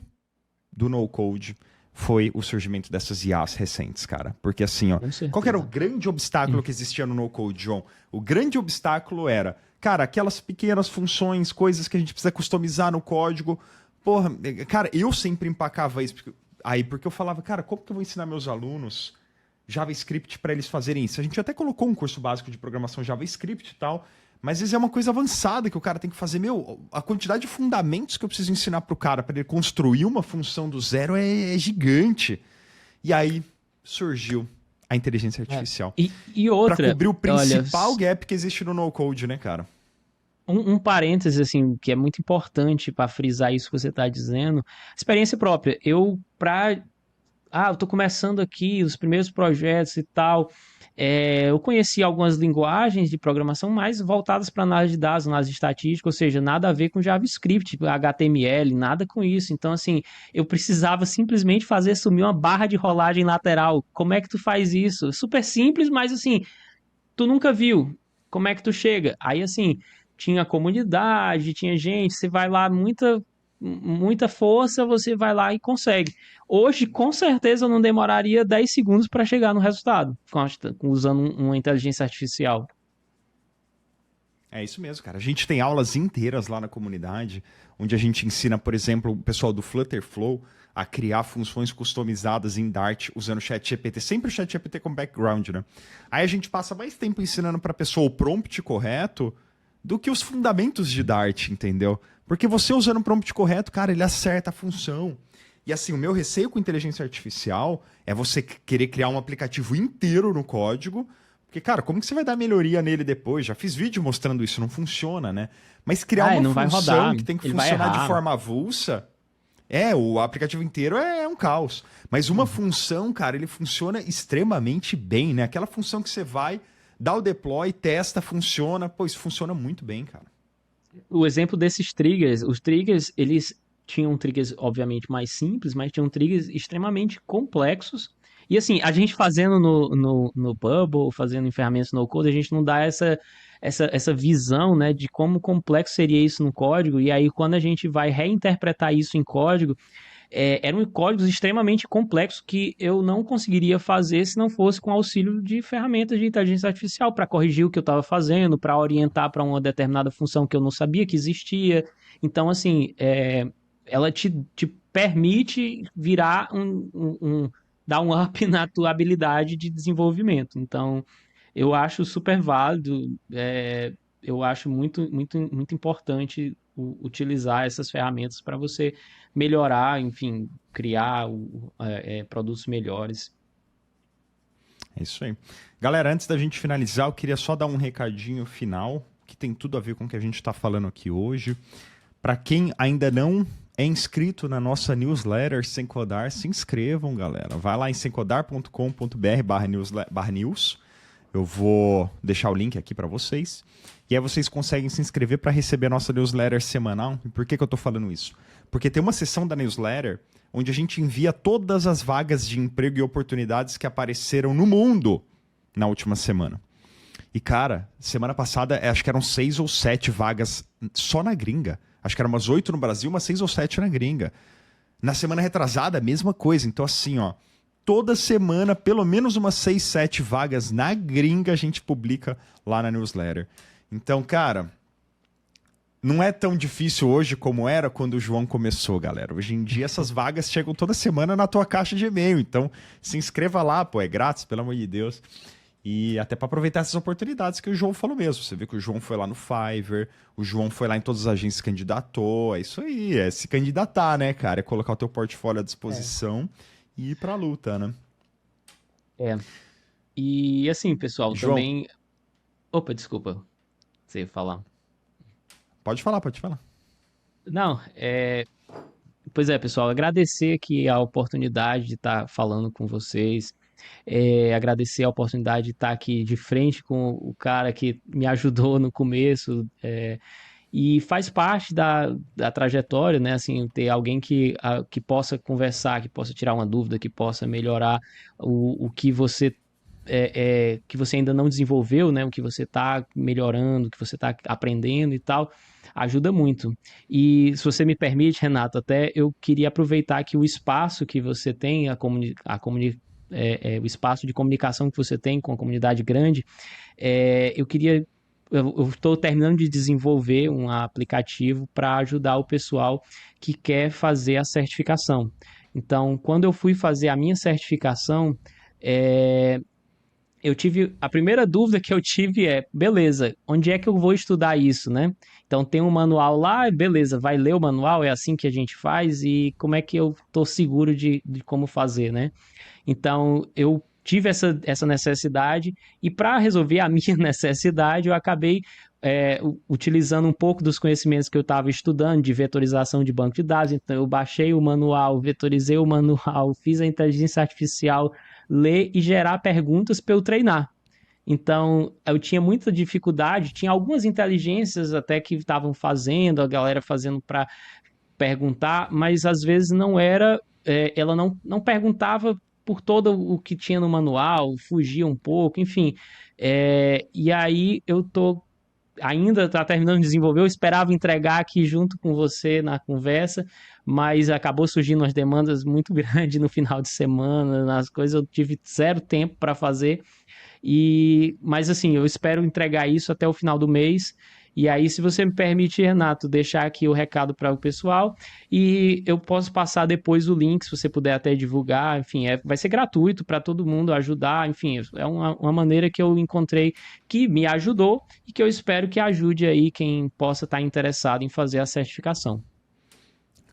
do no-code foi o surgimento dessas IAs recentes, cara. Porque assim, ó, qual que era o grande obstáculo que existia no no-code, João? O grande obstáculo era, cara, aquelas pequenas funções, coisas que a gente precisa customizar no código. Porra, cara, eu sempre empacava isso aí, porque eu falava, cara, como que eu vou ensinar meus alunos JavaScript para eles fazerem isso? A gente até colocou um curso básico de programação JavaScript e tal, mas às vezes é uma coisa avançada que o cara tem que fazer. Meu, a quantidade de fundamentos que eu preciso ensinar pro cara para ele construir uma função do zero é gigante. E aí surgiu a inteligência artificial. E outra, para cobrir o principal gap que existe no no-code, né, cara? Um parêntese, assim, que é muito importante para frisar isso que você está dizendo. Experiência própria. Eu tô começando aqui os primeiros projetos e tal. Eu conheci algumas linguagens de programação mais voltadas para análise de dados, análise estatística, ou seja, nada a ver com JavaScript, HTML, nada com isso. Então, assim, eu precisava simplesmente fazer sumir uma barra de rolagem lateral. Como é que tu faz isso? Super simples, mas assim, tu nunca viu. Como é que tu chega? Aí, assim, tinha comunidade, tinha gente, você vai lá, muita força, você vai lá e consegue. Hoje, com certeza, eu não demoraria 10 segundos para chegar no resultado, usando uma inteligência artificial. É isso mesmo, cara. A gente tem aulas inteiras lá na comunidade, onde a gente ensina, por exemplo, o pessoal do Flutterflow a criar funções customizadas em Dart usando o ChatGPT, sempre o ChatGPT como background, né? Aí a gente passa mais tempo ensinando para a pessoa o prompt correto do que os fundamentos de Dart, entendeu? Porque você usando o prompt correto, cara, ele acerta a função. E assim, o meu receio com inteligência artificial é você querer criar um aplicativo inteiro no código, porque, cara, como que você vai dar melhoria nele depois? Já fiz vídeo mostrando isso, não funciona, né? Mas criar uma função que tem que funcionar de forma avulsa, o aplicativo inteiro é um caos. Mas uma função, cara, ele funciona extremamente bem, né? Aquela função que você vai, dá o deploy, testa, funciona. Pô, isso funciona muito bem, cara. O exemplo desses triggers, os triggers, eles tinham triggers, obviamente, mais simples, mas tinham triggers extremamente complexos. E assim, a gente fazendo no Bubble, fazendo em ferramentas no code, a gente não dá essa visão, né, de como complexo seria isso no código. E aí, quando a gente vai reinterpretar isso em código, eram códigos extremamente complexos que eu não conseguiria fazer se não fosse com auxílio de ferramentas de inteligência artificial para corrigir o que eu estava fazendo, para orientar para uma determinada função que eu não sabia que existia. Então, assim, ela te permite virar dar um up na tua habilidade de desenvolvimento. Então, eu acho super válido, eu acho muito, muito, muito importante utilizar essas ferramentas para você melhorar, enfim, criar produtos melhores. É isso aí. Galera, antes da gente finalizar, eu queria só dar um recadinho final, que tem tudo a ver com o que a gente está falando aqui hoje. Para quem ainda não é inscrito na nossa newsletter Sem Codar, se inscrevam, galera. Vai lá em semcodar.com.br/news. Eu vou deixar o link aqui para vocês. E aí vocês conseguem se inscrever para receber a nossa newsletter semanal. E por que eu estou falando isso? Porque tem uma seção da newsletter onde a gente envia todas as vagas de emprego e oportunidades que apareceram no mundo na última semana. E, cara, semana passada, acho que eram 6 ou 7 vagas só na gringa. Acho que eram umas 8 no Brasil, umas 6 ou 7 na gringa. Na semana retrasada, a mesma coisa. Então, assim, ó, toda semana, pelo menos umas 6, 7 vagas na gringa a gente publica lá na newsletter. Então, cara, não é tão difícil hoje como era quando o João começou, galera. Hoje em dia, essas vagas chegam toda semana na tua caixa de e-mail. Então, se inscreva lá, pô, é grátis, pelo amor de Deus. E até para aproveitar essas oportunidades que o João falou mesmo. Você vê que o João foi lá no Fiverr, o João foi lá em todas as agências, se candidatou. É isso aí, é se candidatar, né, cara? É colocar o teu portfólio à disposição e ir pra luta, né? E assim, pessoal, João, também... Opa, desculpa, você ia falar. Pode falar, pode falar. Não, Pois é, pessoal, agradecer aqui a oportunidade de estar falando com vocês. Agradecer a oportunidade de estar aqui de frente com o cara que me ajudou no começo, e faz parte da trajetória, né? Assim, ter alguém que possa conversar, que possa tirar uma dúvida, que possa melhorar o que você ainda não desenvolveu, né? O que você está melhorando, o que você está aprendendo e tal. ajuda muito. E se você me permite, Renato, até eu queria aproveitar que o espaço que você tem, o espaço de comunicação que você tem com a comunidade grande, eu queria. Eu estou terminando de desenvolver um aplicativo para ajudar o pessoal que quer fazer a certificação. Então, quando eu fui fazer a minha certificação, é, eu tive a primeira dúvida que eu tive beleza, onde é que eu vou estudar isso, né? Então tem um manual lá, beleza, vai ler o manual, é assim que a gente faz e como é que eu tô seguro de como fazer, né? Então eu tive essa necessidade e para resolver a minha necessidade eu acabei utilizando um pouco dos conhecimentos que eu estava estudando de vetorização de banco de dados. Então eu baixei o manual, vetorizei o manual, fiz a inteligência artificial ler e gerar perguntas para eu treinar. Então, eu tinha muita dificuldade, tinha algumas inteligências até que estavam fazendo, a galera fazendo para perguntar, mas às vezes não era, ela não perguntava por todo o que tinha no manual, fugia um pouco, enfim. E aí eu tô ainda está terminando de desenvolver, eu esperava entregar aqui junto com você na conversa, mas acabou surgindo umas demandas muito grandes no final de semana, nas coisas eu tive zero tempo para fazer, mas assim, eu espero entregar isso até o final do mês. E aí, se você me permite, Renato, deixar aqui o recado para o pessoal e eu posso passar depois o link, se você puder até divulgar. Enfim, vai ser gratuito para todo mundo ajudar. Enfim, é uma maneira que eu encontrei que me ajudou e que eu espero que ajude aí quem possa estar interessado em fazer a certificação.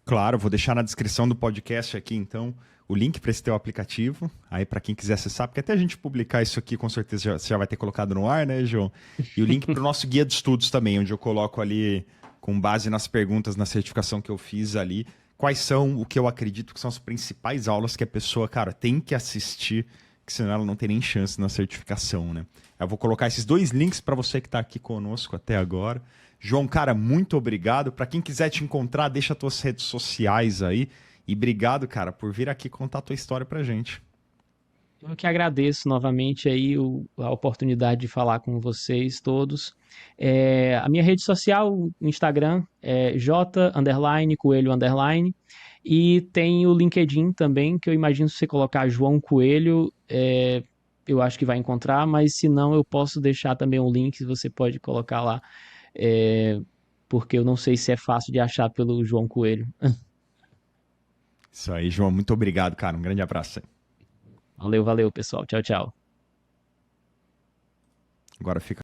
Claro, vou deixar na descrição do podcast aqui, então, o link para esse teu aplicativo. Aí, para quem quiser acessar, porque até a gente publicar isso aqui, com certeza você já vai ter colocado no ar, né, João? E o link para o nosso guia de estudos também, onde eu coloco ali, com base nas perguntas, na certificação que eu fiz ali, quais são o que eu acredito que são as principais aulas que a pessoa, cara, tem que assistir, que senão ela não tem nem chance na certificação, né? Eu vou colocar esses dois links para você que está aqui conosco até agora. João, cara, muito obrigado. Para quem quiser te encontrar, deixa tuas redes sociais aí. E obrigado, cara, por vir aqui contar a tua história pra gente. Eu que agradeço novamente aí a oportunidade de falar com vocês todos. A minha rede social, o Instagram, é j_coelho_. E tem o LinkedIn também, que eu imagino se você colocar João Coelho, eu acho que vai encontrar, mas se não, eu posso deixar também um link, você pode colocar lá, porque eu não sei se é fácil de achar pelo João Coelho. Isso aí, João. Muito obrigado, cara. Um grande abraço. Valeu, valeu, pessoal. Tchau, tchau. Agora fica